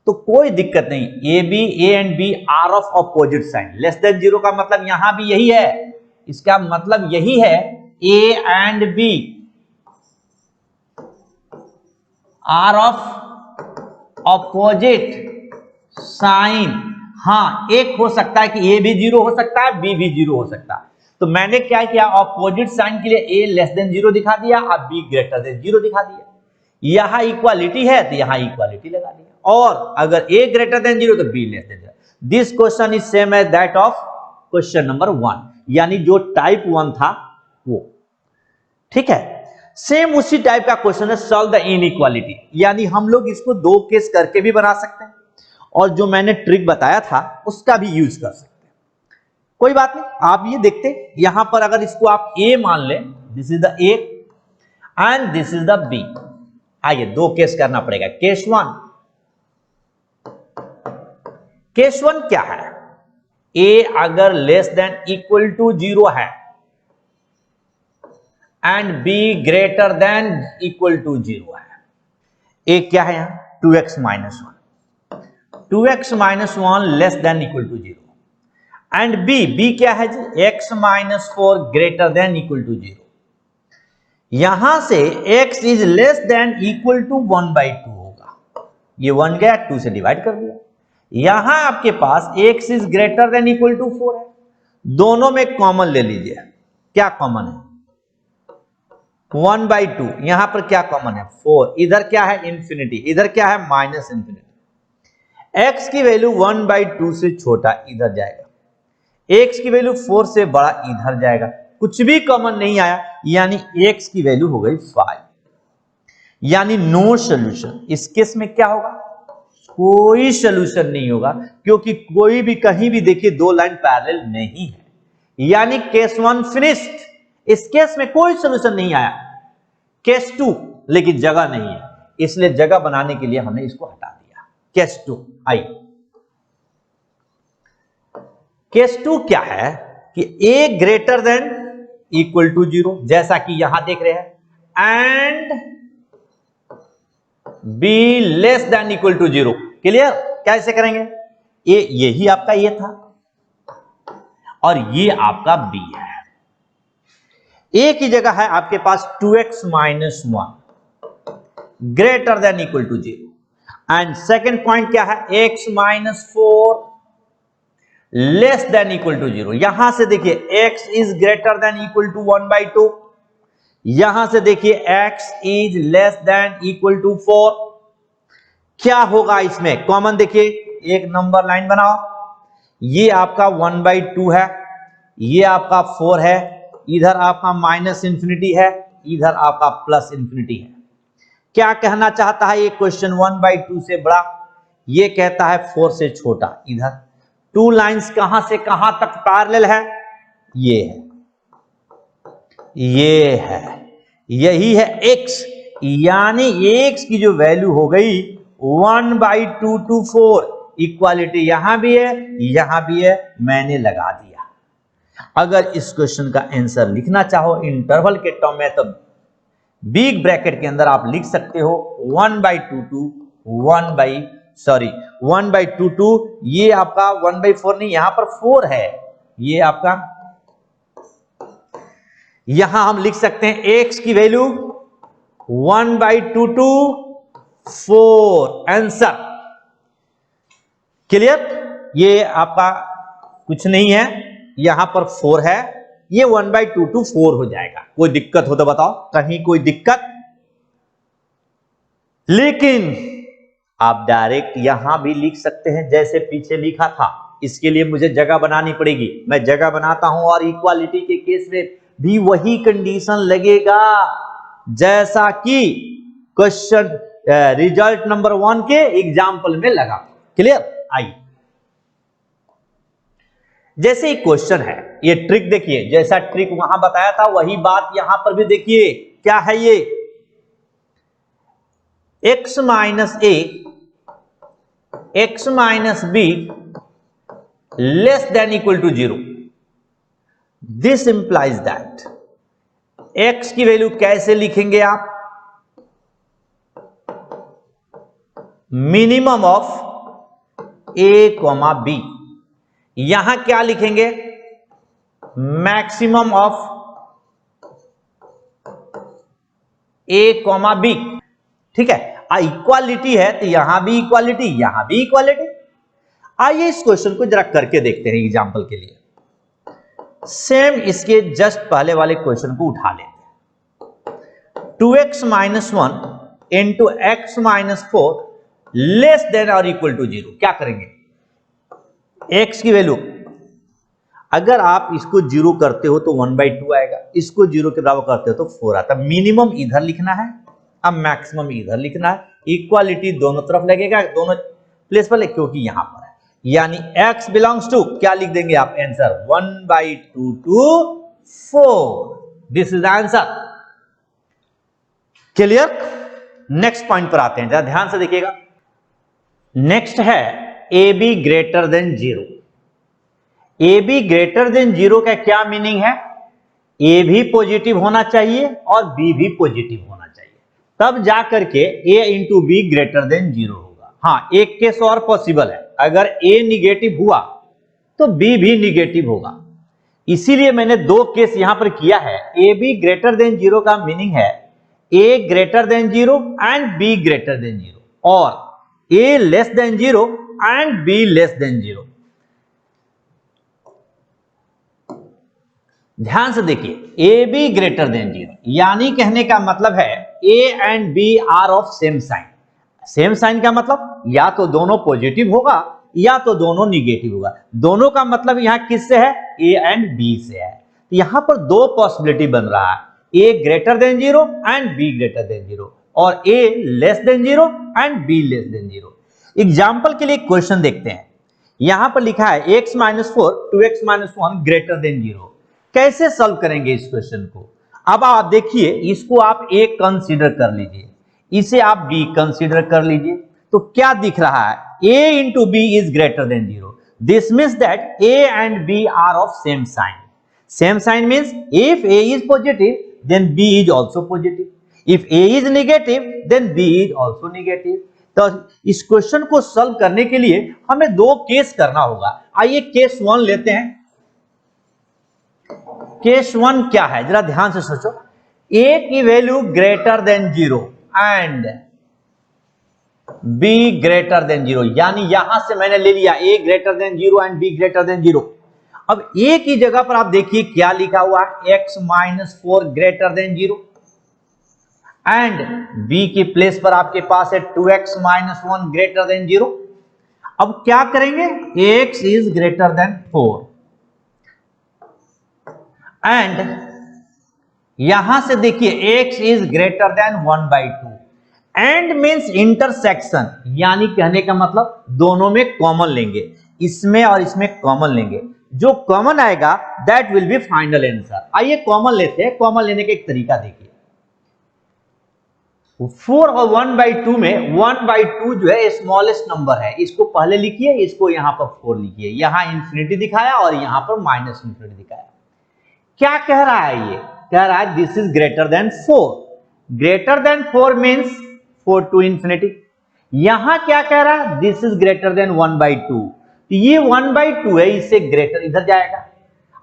तो कोई दिक्कत नहीं, A B A and B are of opposite sign. Less than 0 का मतलब यहां भी यही है, इसका मतलब यही है A and B are of opposite sign. हाँ, एक हो सकता है कि ए भी 0 हो सकता है, बी भी 0 हो सकता है, तो मैंने क्या किया, अपोजिट साइन के लिए ए लेस देन 0 दिखा दिया, अब बी ग्रेटर देन 0 दिखा दिया। यहां इक्वालिटी है तो यहां इक्वालिटी लगा दिया, और अगर ए ग्रेटर देन 0 तो B less than 0। This question is same as that of question number 1, यानी जो टाइप 1 था वो। ठीक है, सेम उसी टाइप का क्वेश्चन है सॉल्व द इनइक्वालिटी, यानी हम लोग इसको 2 केस करके भी बना सकते हैं और जो मैंने ट्रिक बताया था उसका भी यूज कर सकते हैं। कोई बात नहीं, आप ये देखते, यहां पर अगर इसको आप ए मान लें, this is the A and this is the B. आइए 2 केस करना पड़ेगा। केस 1, केस 1 क्या है? ए अगर लेस देन इक्वल टू 0 है and B greater than equal to 0 है, ए क्या है यहां 2x minus 1, 2x minus 1 less than equal to 0, and B क्या है जी x minus 4 greater than equal to 0। यहां से x is less than equal to 1/2 होगा, ये 1 गया 2 से डिवाइड कर दिया। यहां आपके पास x is greater than equal to 4 है, दोनों में कॉमन ले लीजिए, क्या कॉमन है 1/2, यहां पर क्या कॉमन है 4, इधर क्या है इंफिनिटी, इधर क्या है माइनस इंफिनिटी। x की वैल्यू 1/2 से छोटा इधर जाएगा, x की वैल्यू 4 से बड़ा इधर जाएगा, कुछ भी कॉमन नहीं आया, यानी x की वैल्यू हो गई 5, यानी नो सॉल्यूशन। इस केस में क्या होगा, कोई सॉल्यूशन नहीं होगा, क्योंकि कोई भी कहीं भी देखिए दो लाइन पैरेलल नहीं है, यानी केस 1 फिनिश्ड। इस केस में कोई सॉल्यूशन नहीं आया। केस 2 लेकिन जगह नहीं है, इसलिए जगह बनाने के लिए हमने इसको हटा दिया। केस 2 आई, केस 2 क्या है कि a greater than equal to 0, जैसा कि यहां देख रहे हैं, and b less than equal to 0। Clear, कैसे करेंगे, यही आपका ये था और ये आपका b है। a की जगह है आपके पास 2x minus 1 greater than equal to 0, and second point क्या है x minus 4 less than equal to 0। यहां से देखिए x is greater than equal to 1/2, यहां से देखिए x is less than equal to 4। क्या होगा इसमें कॉमन, देखिए एक नंबर लाइन बनाओ, ये आपका 1/2 है, ये आपका 4 है, इधर आपका माइनस इंफिनिटी है, इधर आपका प्लस इंफिनिटी है। क्या कहना चाहता है ये क्वेश्चन, 1/2 से बड़ा, ये कहता है 4 से छोटा। इधर टू लाइंस कहां से कहां तक पैरेलल है, ये है, ये है, यही है x, यानी x की जो वैल्यू हो गई 1/2 to 4, इक्वालिटी यहां भी है यहां भी है, मैंने लगा दिया। अगर इस क्वेश्चन का आंसर लिखना चाहो इंटरवल के टर्म में, तो बिग ब्रैकेट के अंदर आप लिख सकते हो 1/2 to 1/2 to, ये आपका 1/4 नहीं, यहां पर 4 है, ये आपका, यहां हम लिख सकते हैं x की वैल्यू 1/2 to 4, आंसर। क्लियर, ये आपका कुछ नहीं है, यहां पर 4 है, ये 1/2 to 4 हो जाएगा। कोई दिक्कत हो तो बताओ, कहीं कोई दिक्कत, लेकिन आप डायरेक्ट यहां भी लिख सकते हैं जैसे पीछे लिखा था। इसके लिए मुझे जगह बनानी पड़ेगी, मैं जगह बनाता हूं, और इक्वालिटी के केस में भी वही कंडीशन लगेगा जैसा कि क्वेश्चन रिजल्ट नंबर 1 के एग्जाम्पल में लगा। क्लियर, आइए जैसे एक क्वेश्चन है, ये ट्रिक देखिए, जैसा ट्रिक वहां बताया था वही बात यहां पर भी देखिए। क्या है ये, x minus a x minus b less than equal to 0। This implies that x की वैल्यू कैसे लिखेंगे आप, minimum of a comma b, यहां क्या लिखेंगे, maximum of a comma b। ठीक है, इक्वालिटी है तो यहां भी इक्वालिटी, यहां भी इक्वालिटी। आइए इस क्वेश्चन को जरा करके देखते हैं एग्जांपल के लिए। सेम इसके जस्ट पहले वाले क्वेश्चन को उठा लेते हैं। 2x minus 1 into x minus 4 less then और इक्वल टू 0। क्या करेंगे, x की वैल्यू अगर आप इसको 0 करते हो तो 1/2 आएगा, इसको 0 के बराबर करते हो तो 4 आता। मिनिमम इधर लिखना है, अब मैक्सिमम इधर लिखना है, इक्वालिटी दोनों तरफ लगेगा, दोनों प्लेस पर, क्योंकि यहां पर है, यानी x बिलोंग्स टू, क्या लिख देंगे आप answer, 1/2 to 4। This is answer. Clear, next point पर आते हैं, जरा ध्यान से देखिएगा। नेक्स्ट है ab greater than 0। ab greater than 0 का क्या मीनिंग है, a भी पॉजिटिव होना चाहिए और b भी पॉजिटिव होना चाहिए, तब जा करके a into b greater than 0 होगा। हाँ, एक केस और पॉसिबल है, अगर a निगेटिव हुआ तो b भी निगेटिव होगा। इसीलिए मैंने दो केस यहां पर किया है। ए बी ग्रेटर देन 0 का मीनिंग है a greater than 0 and b greater than 0, और a less than 0 and b less than 0। ध्यान से देखिए, ए बी ग्रेटर देन 0 यानी कहने का मतलब है a and b are of same sign. Same sign का मतलब या तो दोनों पॉजिटिव होगा या तो दोनों निगेटिव होगा। दोनों का मतलब यहां किससे है? a एंड b से है। तो यहां पर दो पॉसिबिलिटी बन रहा है, a greater than 0 and b greater than 0, और a less than 0 and b less than 0। Example के लिए क्वेश्चन देखते हैं। यहां पर लिखा है x minus 4 2x minus 1 greater than 0। कैसे सॉल्व करेंगे इस क्वेश्चन को? अब आप देखिए, इसको आप a कंसीडर कर लीजिए, इसे आप b कंसीडर कर लीजिए, तो क्या दिख रहा है? a into B is greater than 0। This means that a and b are of same sign. Same sign means if a is positive then b is also positive, if a is negative then b is also negative। तो इस question को solve करने के लिए हमें दो case करना होगा। आइए केस 1 लेते हैं। केस 1 क्या है, जरा ध्यान से सोचो। a की value greater than 0 and b greater than 0, यानी यहां से मैंने ले लिया a greater than 0 and b greater than 0। अब a की जगह पर आप देखिए क्या लिखा हुआ है, x minus 4 greater than 0, and b की प्लेस पर आपके पास है 2x माइनस 1 ग्रेटर देन 0। अब क्या करेंगे, x is greater than 4 and यहां से देखिए x is greater then 1/2। And means intersection, यानी कहने का मतलब दोनों में कॉमन लेंगे, इसमें और इसमें कॉमन लेंगे, जो कॉमन आएगा that will be final answer. आइए कॉमन लेते हैं। कॉमन लेने का एक तरीका देखिए, 4 और 1/2 में 1/2 जो है स्मॉलेस्ट नंबर है, इसको पहले लिखिए, इसको यहां पर 4 लिखिए। यहां इंफिनिटी दिखाया और यहां पर माइनस इंफिनिटी दिखाया। क्या कह रहा है? ये कह रहा है this is greater than 4। Greater than 4 means 4 to infinity. यहां क्या कह रहा है, दिस इज ग्रेटर देन 1/2। तो ये 1/2 है, इससे ग्रेटर इधर जाएगा।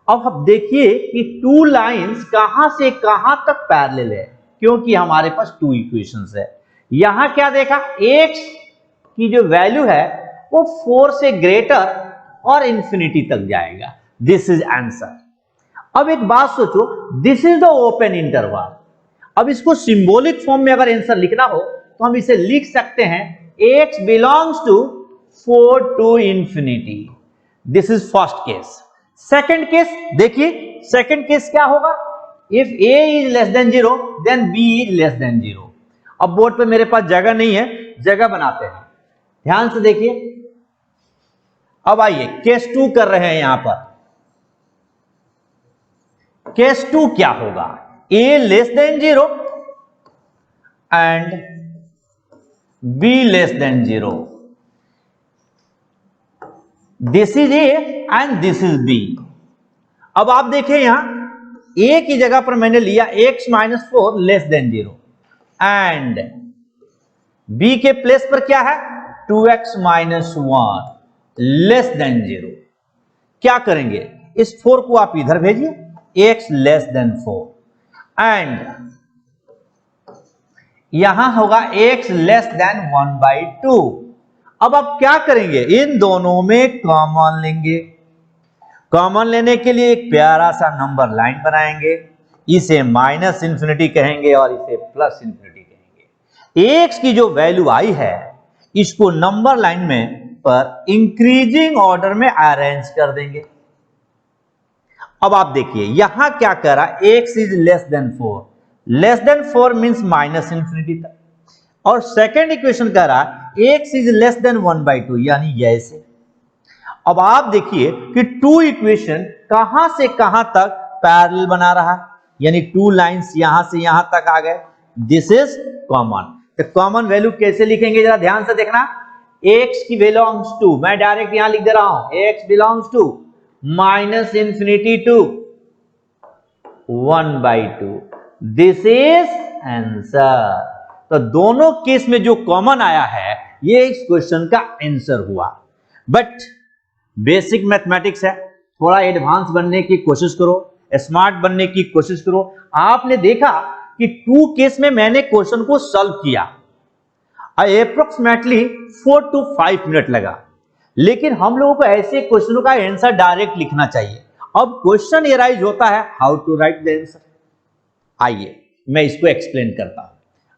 अब आप देखिए कि टू लाइंस कहां से कहां तक पैरेलल है, क्योंकि हमारे पास टू इक्वेशंस है। यहां क्या देखा, x की जो वैल्यू है वो 4 से ग्रेटर और इंफिनिटी तक जाएगा। This is answer. अब एक बात सोचो, this is the open interval. अब इसको सिंबॉलिक फॉर्म में अगर आंसर लिखना हो तो हम इसे लिख सकते हैं x belongs to 4 to infinity. This is first case. Second case देखिए, सेकंड केस क्या होगा, if a is less than 0 then b is less than 0। अब बोर्ड पे मेरे पास जगह नहीं है, जगह बनाते हैं। ध्यान से देखिए। अब आइए केस 2 कर रहे हैं। यहां पर केस 2 क्या होगा, a less than 0 and b less than 0। This is a and this is b। अब आप देखें यहां a की जगह पर मैंने लिया x minus 4 less than 0 and b के प्लेस पर क्या है, 2x माइनस 1 लेस देन 0। क्या करेंगे, इस 4 को आप इधर भेजिए, x लेस देन 4 एंड यहां होगा x लेस देन 1/2। अब आप क्या करेंगे, इन दोनों में कॉमन लेंगे। कॉमन लेने के लिए एक प्यारा सा नंबर लाइन बनाएंगे, इसे माइनस इंफिनिटी कहेंगे और इसे प्लस इंफिनिटी कहेंगे। x की जो वैल्यू आई है इसको नंबर लाइन में पर इंक्रीजिंग ऑर्डर में अरेंज कर देंगे। अब आप देखिए यहां क्या कर रहा है, x is less then 4। Less then 4 means minus infinity तक, और सेकेंड इक्वेशन कह रहा है x इज लेस देन 1/2, यानी ऐसे। अब आप देखिए कि टू इक्वेशन कहां से कहां तक पैरेलल बना रहा, यानी टू लाइंस यहां से यहां तक आ गए। This is common. तो कॉमन वैल्यू कैसे लिखेंगे, जरा ध्यान से देखना। x की बिलोंग्स टू, मैं डायरेक्ट यहां लिख दे रहा हूं, x belongs to minus infinity to 1/2। This is answer. तो दोनों केस में जो कॉमन आया है ये इस क्वेश्चन का आंसर हुआ। बट बेसिक मैथमेटिक्स है, थोड़ा एडवांस बनने की कोशिश करो, स्मार्ट बनने की कोशिश करो। आपने देखा कि 2 केस में मैंने क्वेश्चन को सॉल्व किया, अप्रोक्सीमेटली 4 to 5 मिनट लगा, लेकिन हम लोगों को ऐसे क्वेश्चनों का आंसर डायरेक्ट लिखना चाहिए। अब क्वेश्चन एराइज होता है how to write the answer. आइए मैं इसको एक्सप्लेन करता हूं,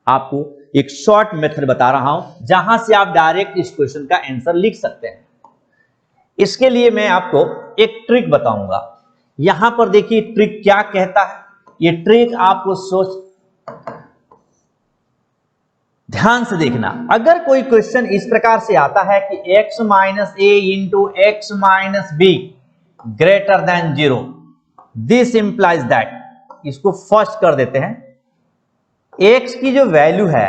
आपको एक शॉर्ट मेथड बता रहा हूं जहां से आप डायरेक्ट इस क्वेश्चन का आंसर लिख सकते हैं। इसके लिए मैं आपको एक ट्रिक बताऊंगा। यहां पर देखिए ट्रिक क्या कहता है, ये ट्रिक आपको सोच ध्यान से देखना। अगर कोई क्वेश्चन इस प्रकार से आता है कि x minus A into x minus B greater than 0, this implies that, इसको फर्स्ट कर देते हैं, x की जो वैल्यू है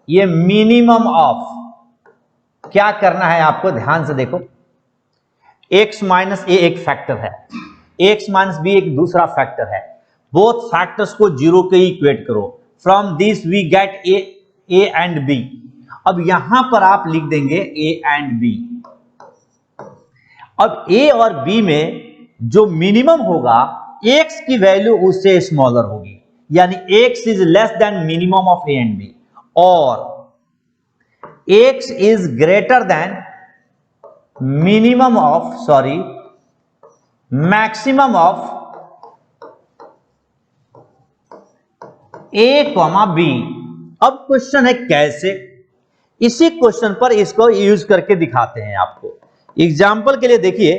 ये मिनिमम ऑफ, क्या करना है आपको ध्यान से देखो, x माइनस ए एक फैक्टर है, x माइनस बी एक दूसरा फैक्टर है, बोथ फैक्टर्स को 0 के इक्वेट करो, from this we get a and b. अब यहां पर आप लिख देंगे ए एंड बी। अब ए और बी में जो मिनिमम होगा x की वैल्यू उससे स्मॉलर होगी, यानी x is less than minimum of a and b, और x is greater than minimum of maximum of a comma b. अब क्वेश्चन है कैसे, इसी क्वेश्चन पर इसको यूज करके दिखाते हैं आपको। एग्जाम्पल के लिए देखिए,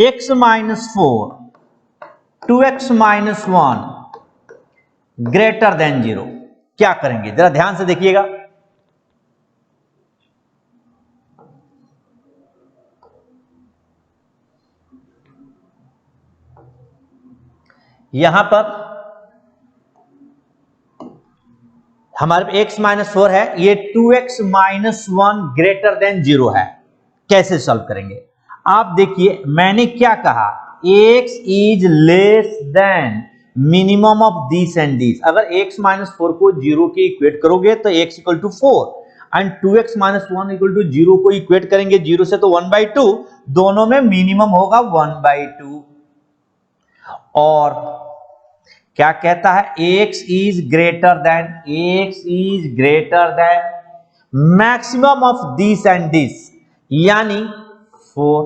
x minus 4 2x minus 1 greater than 0, क्या करेंगे जरा ध्यान से देखिएगा। यहां पर हमारे x माइनस 4 है, ये 2x माइनस 1 ग्रेटर देन 0 है, कैसे सॉल्व करेंगे। आप देखिए मैंने क्या कहा, x is less than minimum of this and this. अगर x माइनस 4 को 0 के इक्वेट करोगे तो x equal to 4 and 2x minus 1 equal to 0 को इक्वेट करेंगे 0 से तो 1/2, दोनों में मिनिमम होगा 1/2। और क्या कहता है, x is greater then maximum of this and this, यानी 4,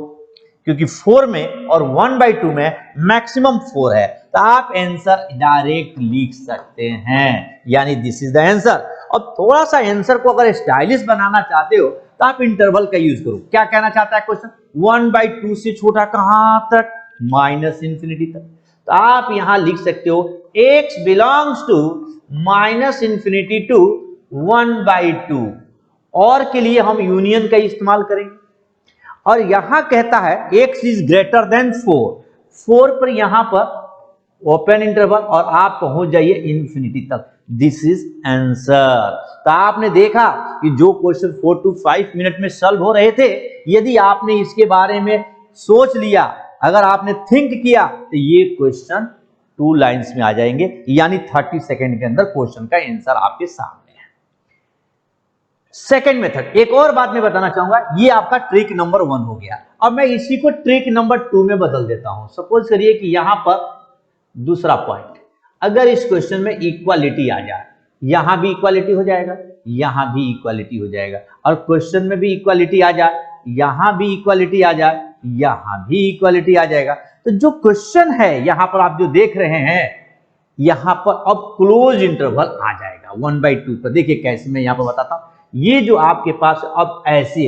क्योंकि 4 में और 1/2 में मैक्सिमम 4 है, तो आप आंसर डायरेक्ट लिख सकते हैं, यानी दिस इज द आंसर। अब थोड़ा सा आंसर को अगर स्टाइलिश बनाना चाहते हो तो आप इंटरवल का यूज करो। क्या कहना चाहता है क्वेश्चन, 1/2 से छोटा कहां तक, माइनस इंफिनिटी तक। तो आप यहां लिख सकते हो x belongs to minus infinity to 1/2, और के लिए हम यूनियन का इस्तेमाल करेंगे। और यहां कहता है x इज ग्रेटर देन 4 पर यहां पर ओपन इंटरवल, और आप पहुंच जाइए इंफिनिटी तक, दिस इज आंसर। तो आपने देखा कि जो क्वेश्चन 4 to 5 मिनट में सॉल्व हो रहे थे, यदि आपने इसके बारे में सोच लिया, अगर आपने थिंक किया, तो ये क्वेश्चन 2 लाइंस में आ जाएंगे, यानी 30 सेकेंड के अंदर क्वेश्चन का आंसर आपके सामने है। सेकेंड मेथड, एक और बात मैं बताना चाहूंगा, ये आपका ट्रिक नंबर 1 हो गया। अब मैं इसी को ट्रिक नंबर 2 में बदल देता हूं। सपोज करिए कि यहां पर दूसरा पॉइंट, अगर इस क्वेश्चन में इक्वालिटी आ जाए, यहां भी इक्वालिटी हो जाएगा, यहां भी इक्वालिटी हो जाएगा, और क्वेश्चन में भी इक्वालिटी आ जाए, यहां भी इक्वालिटी आ जाए, यहां भी इक्वालिटी आ जाएगा, तो जो क्वेश्चन है यहां पर आप जो देख रहे हैं, यहां पर अब क्लोज इंटरवल आ जाएगा 1/2 पर। देखिए कैसे, मैं यहां पर बताता हूं, ये जो आपके पास अब ऐसे,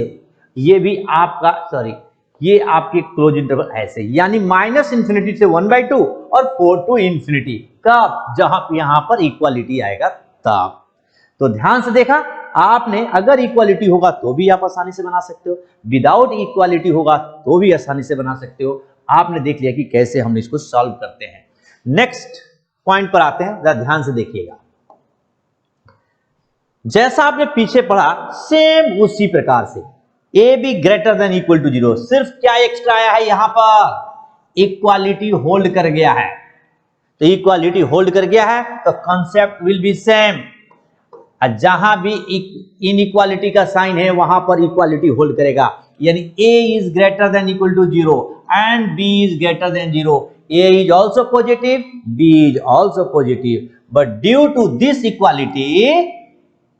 ये भी आपका ये आपके क्लोज इंटरवल ऐसे, यानी माइनस इंफिनिटी से 1/2 और 4 to इंफिनिटी, कब, जहां यहां पर इक्वालिटी आएगा तब। तो ध्यान से देखा आपने, अगर इक्वालिटी होगा तो भी आप आसानी से बना सकते हो, विदाउट इक्वालिटी होगा तो भी आसानी से बना सकते हो। आपने देख लिया कि कैसे हम इसको सॉल्व करते हैं। नेक्स्ट पॉइंट पर आते हैं, जरा ध्यान से देखिएगा। जैसा आपने पीछे पढ़ा सेम उसी प्रकार से a b greater than equal to 0, सिर्फ क्या एक्स्ट्रा आया है, यहां पर इक्वालिटी होल्ड कर गया है। तो इक्वालिटी होल्ड कर गया है तो कंसेप्ट विल बी सेम, और जहां भी इनइक्वालिटी का साइन है वहां पर इक्वालिटी होल्ड करेगा, यानी a is greater than equal to 0 and b is greater than 0, a is also positive, b is also positive, but due to this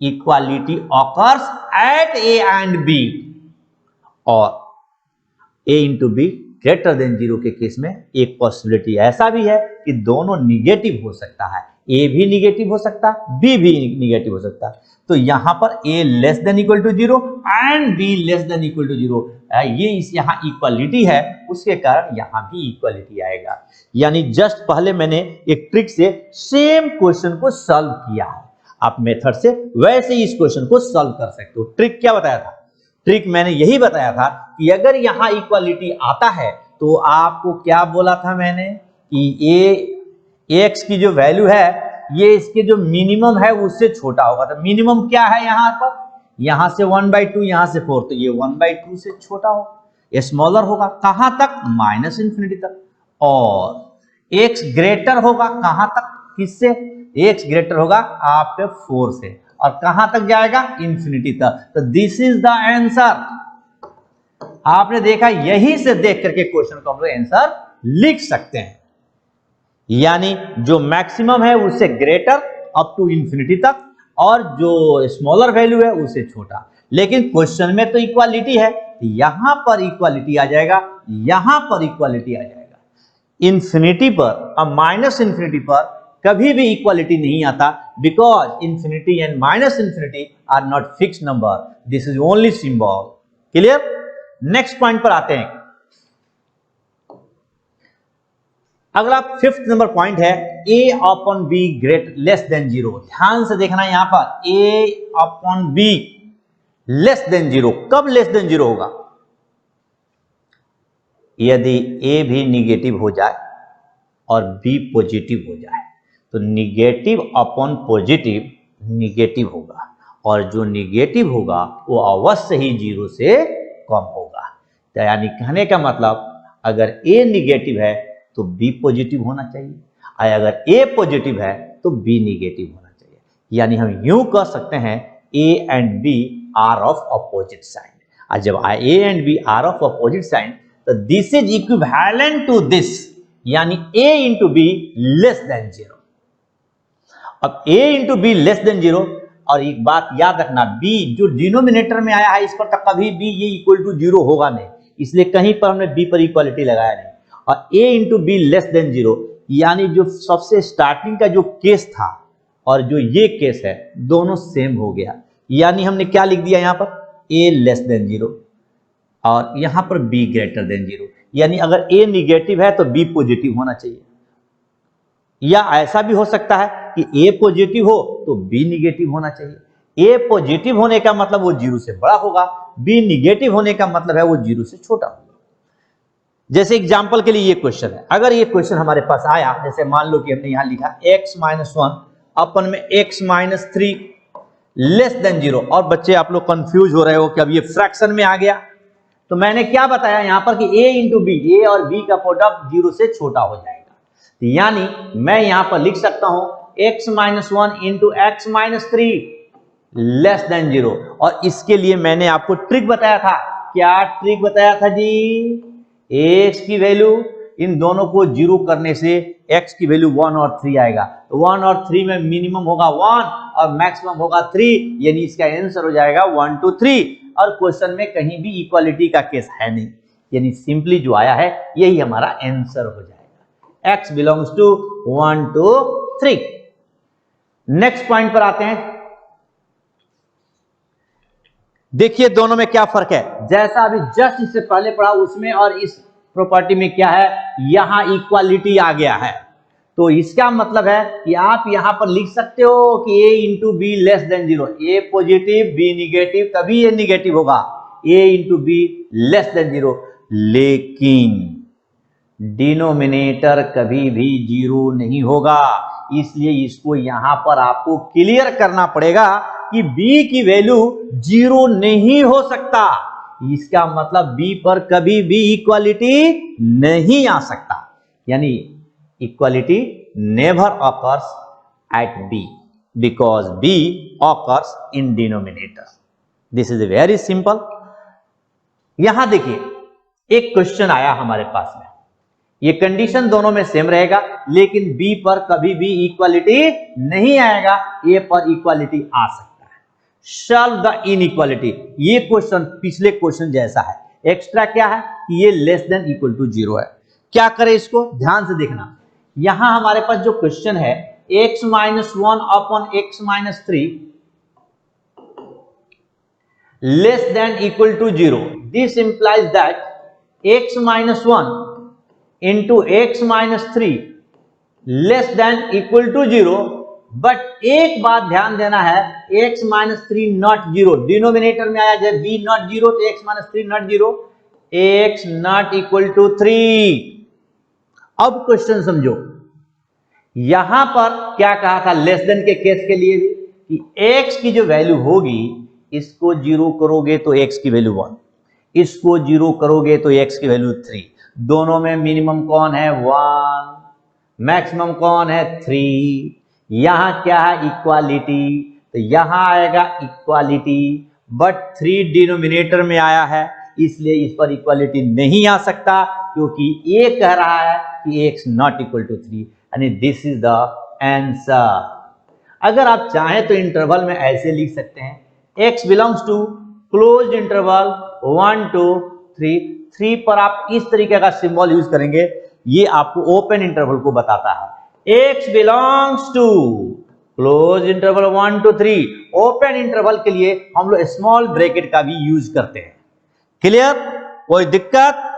equality occurs at a and b, और a into b greater than 0 के case में एक possibility ऐसा भी है कि दोनों negative हो सकता है, a भी निगेटिव हो सकता है, b भी निगेटिव हो सकता है। तो यहां पर a less than equal to 0 and b less than equal to 0, ये इस यहां इक्वालिटी है, उसके कारण यहां भी इक्वालिटी आएगा। यानी जस्ट पहले मैंने एक ट्रिक से सेम क्वेश्चन को सॉल्व किया है, आप मेथड से वैसे ही इस क्वेश्चन को सॉल्व कर सकते हो। ट्रिक क्या बताया था? ट्रिक मैंने यही बताया था कि अगर यहां इक्वालिटी आता है तो आपको क्या बोला था मैंने कि x की जो वैल्यू है ये इसके जो मिनिमम है उससे छोटा होगा। तो मिनिमम क्या है यहां पर? यहां से 1/2, यहां से 4, तो ये 1/2 से छोटा होगा, ये स्मॉलर होगा। कहां तक? माइनस इंफिनिटी तक। और x ग्रेटर होगा कहां तक? किससे? x ग्रेटर होगा आपके 4 से, और कहां तक जाएगा? इंफिनिटी तक। तो दिस इज द आंसर। आपने देखा, यही से देख करके क्वेश्चन को हम लोग आंसर लिख सकते हैं, यानी जो मैक्सिमम है उससे ग्रेटर अप टू इंफिनिटी तक, और जो स्मॉलर वैल्यू है उससे छोटा। लेकिन क्वेश्चन में तो इक्वालिटी है, यहां पर इक्वालिटी आ जाएगा, यहां पर इक्वालिटी आ जाएगा। इंफिनिटी पर और माइनस इंफिनिटी पर कभी भी इक्वालिटी नहीं आता, because infinity and minus infinity are not fix number, this is only symbol. Clear? Next point पर आते हैं। अगला 5th नंबर पॉइंट है a upon b great less than 0। ध्यान से देखना यहां पर, a upon b less than 0। कब लेस देन 0 होगा? यदि a भी निगेटिव हो जाए और b पॉजिटिव हो जाए। तो निगेटिव अपॉन पॉजिटिव निगेटिव होगा, और जो निगेटिव होगा वो अवश्य ही 0 से कम होगा। तो यानी कहने का मतलब, अगर a निगेटिव है तो b पॉजिटिव होना चाहिए, और अगर a पॉजिटिव है तो b निगेटिव होना चाहिए। यानी हम यूं कह सकते हैं a and b are of opposite sign, और जब a and b are of opposite sign तो this is equivalent to this, यानी a into B less than 0। अब a into B less than 0, और एक बात याद रखना, b जो डिनोमिनेटर में आया है इस पर तक कभी भी ये इक्वल टू 0 होगा नहीं, इसलिए कहीं पर हमने b पर इक्वालिटी लगाया नहीं। और a into B less than 0, यानी जो सबसे स्टार्टिंग का जो केस था और जो ये केस है दोनों सेम हो गया। यानी हमने क्या लिख दिया यहां पर? a लेस देन 0 और यहां पर b ग्रेटर देन 0। यानी अगर a निगेटिव है तो b पॉजिटिव होना चाहिए, या ऐसा भी हो सकता है कि a पॉजिटिव हो तो b निगेटिव होना चाहिए। a पॉजिटिव होने का मतलब वो 0 से बड़ा होगा, b निगेटिव होने का मतलब है वो 0 से छोटा होगा। जैसे एग्जांपल के लिए ये क्वेश्चन है, अगर ये क्वेश्चन हमारे पास आया, जैसे मान लो कि हमने यहां लिखा x माइनस 1 अपन में x माइनस 3 लेस देन 0, और बच्चे आप लोग कंफ्यूज हो रहे हो कि अब ये फ्रैक्शन में आ गया। तो मैंने क्या बताया यहां पर कि a इंटू बी, a और b का प्रोडक्ट 0 से छोटा हो जाएगा। तो यानी मैं यहां पर लिख सकता हूं x minus 1 into x minus 3 less than 0। और इसके लिए मैंने आपको ट्रिक बताया था। क्या ट्रिक बताया था जी? x की वैल्यू इन दोनों को 0 करने से x की वैल्यू 1 और 3 आएगा। तो 1 और 3 में मिनिमम होगा 1 और मैक्सिमम होगा 3, यानी इसका आंसर हो जाएगा 1 to 3। और क्वेश्चन में कहीं भी इक्वालिटी का केस है नहीं, यानी सिंपली जो आया है यही हमारा आंसर हो जाएगा। x belongs to 1 to 3। Next point पर आते हैं। देखिए दोनों में क्या फर्क है, जैसा अभी जस्ट इससे पहले पढ़ा उसमें और इस प्रॉपर्टी में क्या है, यहां इक्वालिटी आ गया है। तो इसका मतलब है कि आप यहां पर लिख सकते हो कि a into B less than 0, a positive b negative, तभी a निगेटिव होगा, a into B less than 0। लेकिन डिनोमिनेटर कभी भी 0 नहीं होगा, इसलिए इसको यहां पर आपको क्लियर करना पड़ेगा कि b की वैल्यू 0 नहीं हो सकता। इसका मतलब b पर कभी भी इक्वालिटी नहीं आ सकता, यानी equality never occurs eight b। because b occurs in denominator. This is very simple. यहां देखिए एक क्वेश्चन आया हमारे पास में, ये कंडीशन दोनों में सेम रहेगा, लेकिन b पर कभी भी इक्वालिटी नहीं आएगा, a पर इक्वालिटी आ सकता है. Solve the inequality. ये क्वेश्चन पिछले क्वेश्चन जैसा है. एक्स्ट्रा क्या है कि ये लेस देन इक्वल टू 0 है. क्या करें इसको, ध्यान से देखना. यहां हमारे पास जो क्वेश्चन है x minus 1 upon x minus 3 less than equal to 0. This implies that x minus 1 into x minus 3 less than equal to 0. But एक बात ध्यान देना है, x minus 3 not 0. डिनोमिनेटर में आया जब b not 0 तो x minus 3 not 0, x not equal to 3. अब क्वेश्चन समझो, यहां पर क्या कहा था लेस देन के केस के लिए भी कि x की जो वैल्यू होगी, इसको 0 करोगे तो x की वैल्यू 1, इसको 0 करोगे तो x की वैल्यू 3. दोनों में मिनिमम कौन है 1, मैक्सिमम कौन है 3. यहां क्या है इक्वालिटी, तो यहां आएगा इक्वालिटी, बट 3 डिनोमिनेटर में आया है, इसलिए इस पर इक्वालिटी नहीं आ सकता, क्योंकि ये कह रहा है कि x नॉट इक्वल टू 3, यानी दिस इज द आंसर. अगर आप चाहें तो इंटरवल में ऐसे लिख सकते हैं, x belongs to closed interval 1 to 3. 3 पर आप इस तरीके का सिंबल यूज करेंगे, ये आपको ओपन इंटरवल को बताता है. x belongs to close interval 1 to 3. Open interval के लिए हम लोग स्मॉल ब्रैकेट का भी यूज करते हैं. क्लियर, कोई दिक्कत?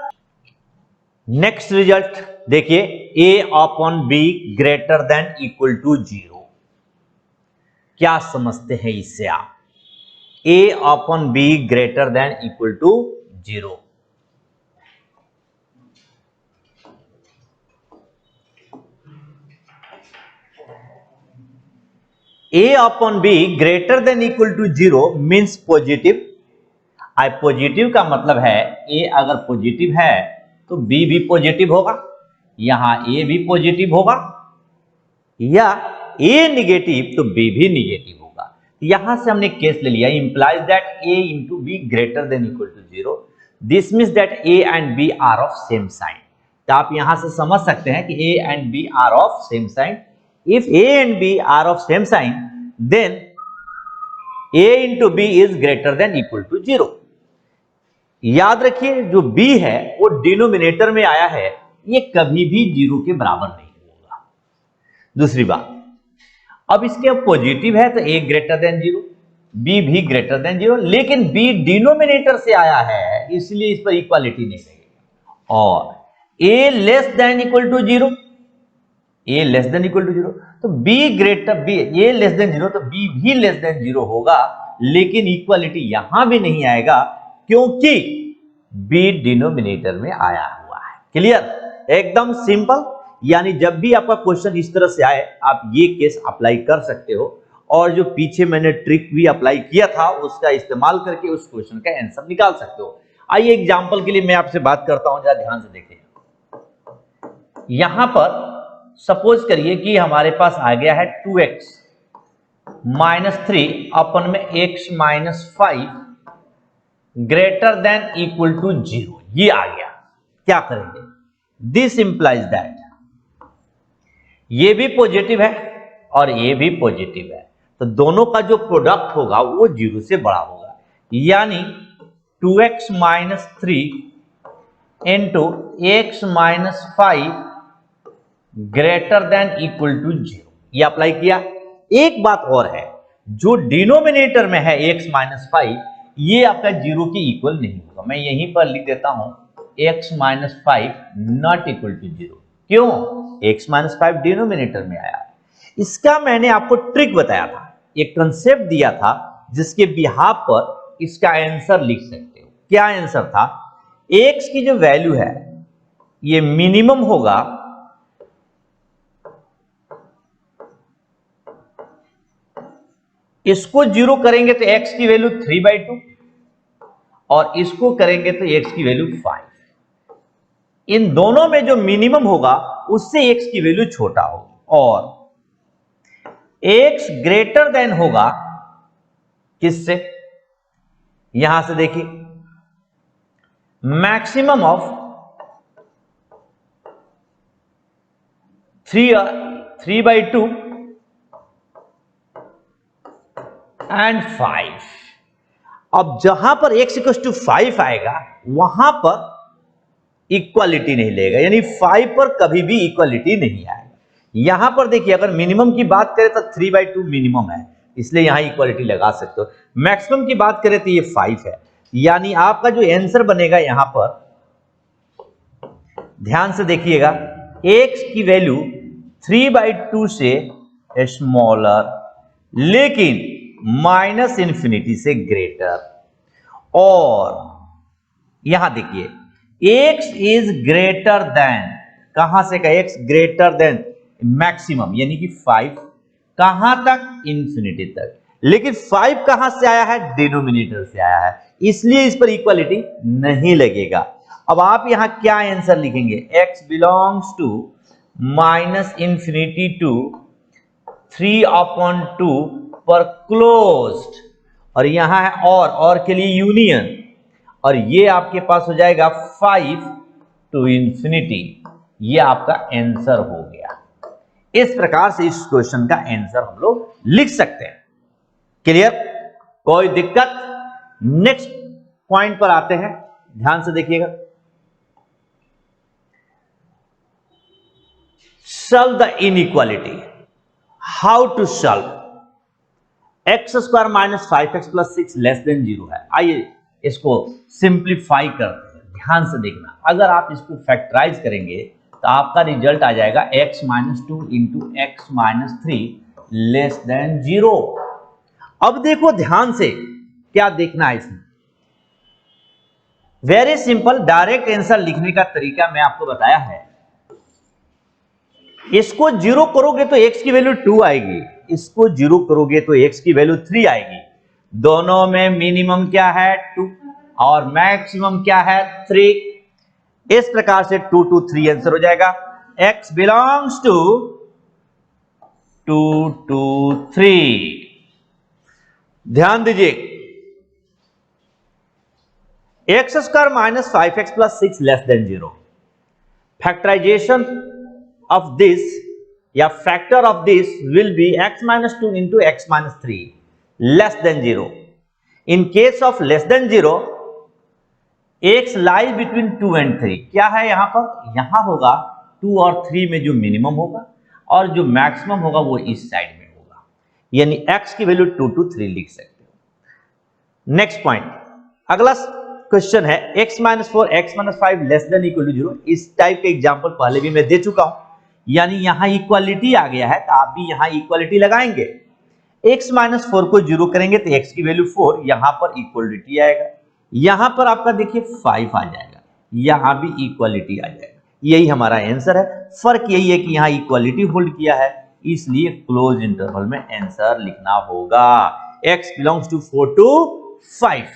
नेक्स्ट रिजल्ट देखिए, a upon b greater than equal to 0. क्या समझते हैं इससे आप? a upon b greater than equal to 0. a upon b greater than equal to 0 means positive. I positive का मतलब है a अगर पॉजिटिव है तो b भी पॉजिटिव होगा, यहां a भी पॉजिटिव होगा, या a निगेटिव तो b भी निगेटिव होगा. यहां से हमने केस ले लिया, implies that a into b greater than equal to 0. This means that a and b are of same sign. तो आप यहां से समझ सकते हैं कि a and b are of same sign. If a and b are of same sign, then a into b is greater than equal to 0. याद रखिए जो b है वो डिनोमिनेटर में आया है, ये कभी भी 0 के बराबर नहीं होगा. दूसरी बात, अब इसके पॉजिटिव है तो a ग्रेटर देन 0, b भी ग्रेटर देन 0, लेकिन b डिनोमिनेटर से आया है इसलिए इस पर इक्वालिटी नहीं रहेगी. और a less than equal to 0, a less than equal to 0 तो b greater b, a less than 0 तो b भी लेस देन 0 होगा, लेकिन इक्वालिटी यहां भी नहीं आएगा क्योंकि b डिनोमिनेटर में आया हुआ है. क्लियर, एकदम सिंपल. यानी जब भी आपका क्वेश्चन इस तरह से आए आप ये केस अप्लाई कर सकते हो, और जो पीछे मैंने ट्रिक भी अप्लाई किया था उसका इस्तेमाल करके उस क्वेश्चन का आंसर निकाल सकते हो. आइए एग्जांपल के लिए मैं आपसे बात करता हूं, जरा ध्यान से देखें. यहां पर सपोज करिए कि हमारे पास आ गया है 2x माइनस 3 अपन में x minus 5 greater than equal to 0. ये आ गया. क्या करेंगे? दिस इंप्लाइज दैट ये भी पॉजिटिव है और ये भी पॉजिटिव है, तो दोनों का जो प्रोडक्ट होगा वो 0 से बड़ा होगा. यानी 2x minus 3 into x minus 5 greater than equal to 0. ये अप्लाई किया. एक बात और है, जो डिनोमिनेटर में है x माइनस 5 ये आपका 0 के इक्वल नहीं होगा. मैं यहीं पर लिख देता हूं x minus 5 not equal to 0. क्यों? x माइनस 5 डिनोमिनेटर में आया. इसका मैंने आपको ट्रिक बताया था, एक कंसेप्ट दिया था जिसके बिहाफ पर इसका आंसर लिख सकते हो. क्या आंसर था? x की जो वैल्यू है ये मिनिमम होगा इसको 0 करेंगे तो x की वैल्यू 3/2 और इसको करेंगे तो x की वैल्यू 5. इन दोनों में जो मिनिमम होगा उससे x की वैल्यू छोटा होगी. और x ग्रेटर देन होगा किससे? यहां से देखिए, मैक्सिमम ऑफ 3/2 एंड 5। अब जहां पर x इक्वल टू 5 आएगा वहां पर इक्वालिटी नहीं लेगा, यानी 5 पर कभी भी इक्वालिटी नहीं आएगा। यहां पर देखिए, अगर मिनिमम की बात करें तो 3/2 मिनिमम है, इसलिए यहां इक्वालिटी लगा सकते हो। मैक्सिमम की बात करें तो ये 5 है, यानी आपका जो आंसर बनेगा यहां पर, ध्यान से देखिएगा, x की वैल्यू 3/2 से स्मॉलर लेकिन -∞ से ग्रेटर, और यहां देखिए x इज ग्रेटर देन, कहां से का x ग्रेटर देन मैक्सिमम, यानी कि 5 कहां तक? इंफिनिटी तक। लेकिन 5 कहां से आया है? डिनोमिनेटर से आया है, इसलिए इस पर इक्वालिटी नहीं लगेगा। अब आप यहां क्या आंसर लिखेंगे? x बिलोंग्स टू -∞ टू 3/2 पर क्लोज्ड, और यहां है और के लिए यूनियन, और ये आपके पास हो जाएगा 5 टू इंफिनिटी। ये आपका आंसर हो गया। इस प्रकार से इस क्वेश्चन का आंसर हम लोग लिख सकते हैं। क्लियर? कोई दिक्कत? नेक्स्ट पॉइंट पर आते हैं, ध्यान से देखिएगा। Solve the inequality. How to solve? x² - 5x + 6 <0 है। आइए इसको सिंप्लीफाई करते हैं, ध्यान से देखना। अगर आप इसको फैक्टराइज करेंगे तो आपका रिजल्ट आ जाएगा x - 2 × x - 3 <0। अब देखो ध्यान से, क्या देखना है इसमें? वेरी सिंपल, डायरेक्ट आंसर लिखने का तरीका मैं आपको बताया है। इसको 0 करोगे तो x की वैल्यू 2 आएगी, इसको 0 करोगे तो x की वैल्यू 3 आएगी। दोनों में मिनिमम क्या है? 2, और मैक्सिमम क्या है? 3। इस प्रकार से 2 2 3 आंसर हो जाएगा। x belongs to 2 2 3। ध्यान दीजिए, x² - 5x + 6 <0। Factorisation of this या factor of this will be x - 2 × x - 3 <0। in case of <0 x lies between 2 and 3। क्या है यहां पर? यहां होगा 2 और 3 में जो मिनिमम होगा, और जो मैक्सिमम होगा वो इस साइड में होगा, यानी x की वैल्यू 2 2 3 लिख सकते हो। नेक्स्ट पॉइंट, अगला क्वेश्चन है x - 4 x - 5 < = 0। इस टाइप के एग्जांपल पहले भी मैं दे चुका हूं, यानी यहां इक्वालिटी आ गया है तो आप भी यहां इक्वालिटी लगाएंगे। x - 4 को 0 करेंगे तो x की वैल्यू 4, यहां पर इक्वालिटी आएगा। यहां पर आपका देखिए 5 आ जाएगा, यहां भी इक्वालिटी आ जाएगा। यही हमारा आंसर है। फर्क यही है कि यहां इक्वालिटी होल्ड किया है, इसलिए क्लोज इंटरवल में आंसर लिखना होगा। x belongs to 4 to 5।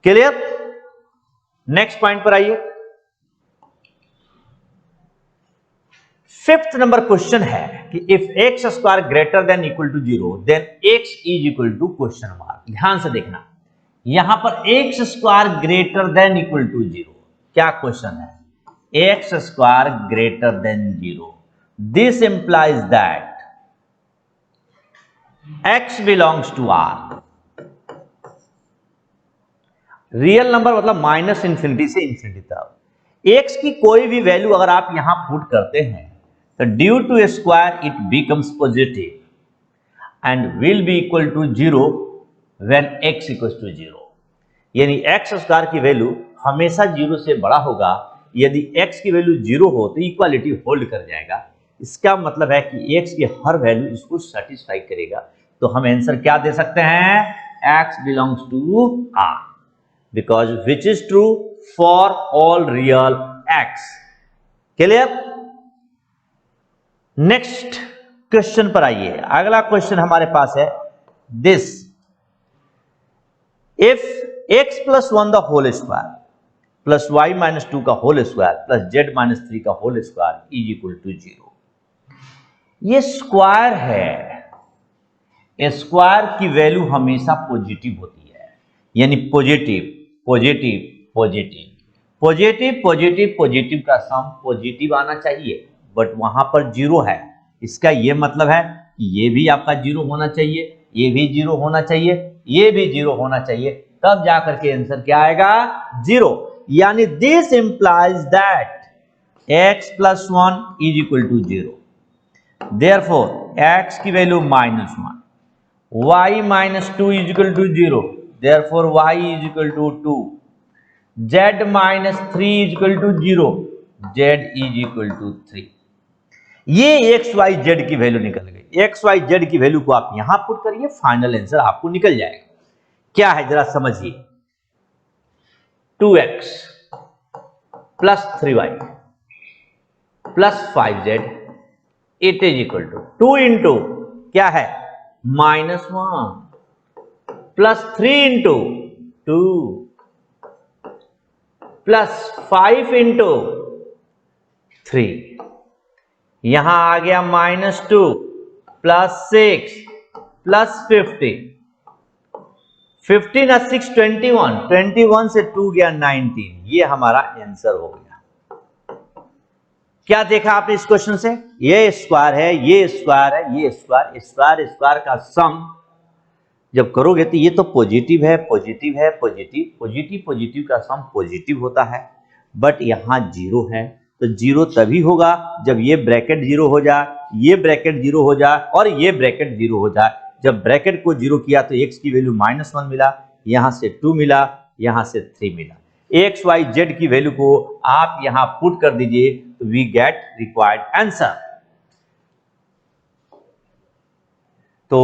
Clear? Next point पर आइए। फिफ्थ नंबर क्वेश्चन है कि if x² greater than equal to 0 then x is equal to question mark. ध्यान से देखना, यहां पर x² greater than equal to 0, क्या क्वेश्चन है? x² greater than 0, this implies that x belongs to r। Real number मतलब -∞ से infinity तक। x की कोई भी वैल्यू अगर आप यहां पुट करते हैं तो due to square it becomes positive and will be equal to 0 when x equals to 0। यानी x² की वैल्यू हमेशा 0 से बड़ा होगा। यदि x की वैल्यू 0 हो तो इक्वालिटी होल्ड कर जाएगा। इसका मतलब है कि x की हर वैल्यू इसको सेटिस्फाई करेगा। तो हम आंसर क्या दे सकते हैं? x belongs to r, because which is true for all real x। Clear? Next question पर आइए। अगला क्वेश्चन हमारे पास है this, if x + 1 the whole square plus y - 2 का होल स्क्वायर प्लस z - 3 का whole square is equal to 0। ये square है, स्क्वायर की वैल्यू हमेशा पॉजिटिव होती है, यानी positive positive positive positive positive positive का सम पॉजिटिव आना चाहिए, बट वहां पर जीरो है। इसका ये मतलब है कि ये भी आपका जीरो होना चाहिए, ये भी जीरो होना चाहिए, ये भी जीरो होना चाहिए, तब जाकर के आंसर क्या आएगा? जीरो। यानी this implies that x plus 1 is equal to 0. Therefore, x की value -1, y minus 2 is equal to 0. Therefore, y is equal to 2. Z minus 3 is equal to 0. Z is equal to 3. ये x y z की value निकल गई। x y z की value को आप यहां put करिए, फाइनल आंसर आपको निकल जाएगा। क्या है जरा समझिए। 2x plus 3y plus 5z it is equal to 2 into क्या है? -1 प्लस 3 इंटू 2 प्लस 5 इंटू 3, यहां आ गया -2 प्लस 6 प्लस 15 और 6 21 से 2 गया 19, ये हमारा आंसर हो गया। क्या देखा आपने इस क्वेश्चन से? ये स्क्वायर है, ये स्क्वायर है, ये स्क्वायर, स्क्वायर स्क्वायर का सम जब करोगे तो ये तो पॉजिटिव है, पॉजिटिव है, पॉजिटिव पॉजिटिव पॉजिटिव का सम पॉजिटिव होता है, बट यहां जीरो है, तो जीरो तभी होगा जब ये ब्रैकेट जीरो हो जाए, ये ब्रैकेट जीरो हो जाए और ये ब्रैकेट जीरो हो जाए। जब ब्रैकेट को जीरो किया तो x की वैल्यू -1 मिला, यहां से 2 मिला, यहां से 3 मिला। एक्स वाई जेड की वैल्यू को आप यहां पुट कर दीजिए तो वी गेट रिक्वायर्ड आंसर। तो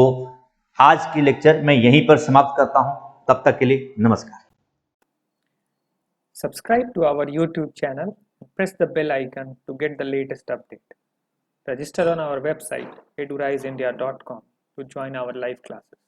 आज की लेक्चर मैं यहीं पर समाप्त करता हूं, तब तक के लिए नमस्कार। Subscribe to our YouTube channel and press the bell icon to get the latest update. Register on our website eduriseindia.com to join our live classes.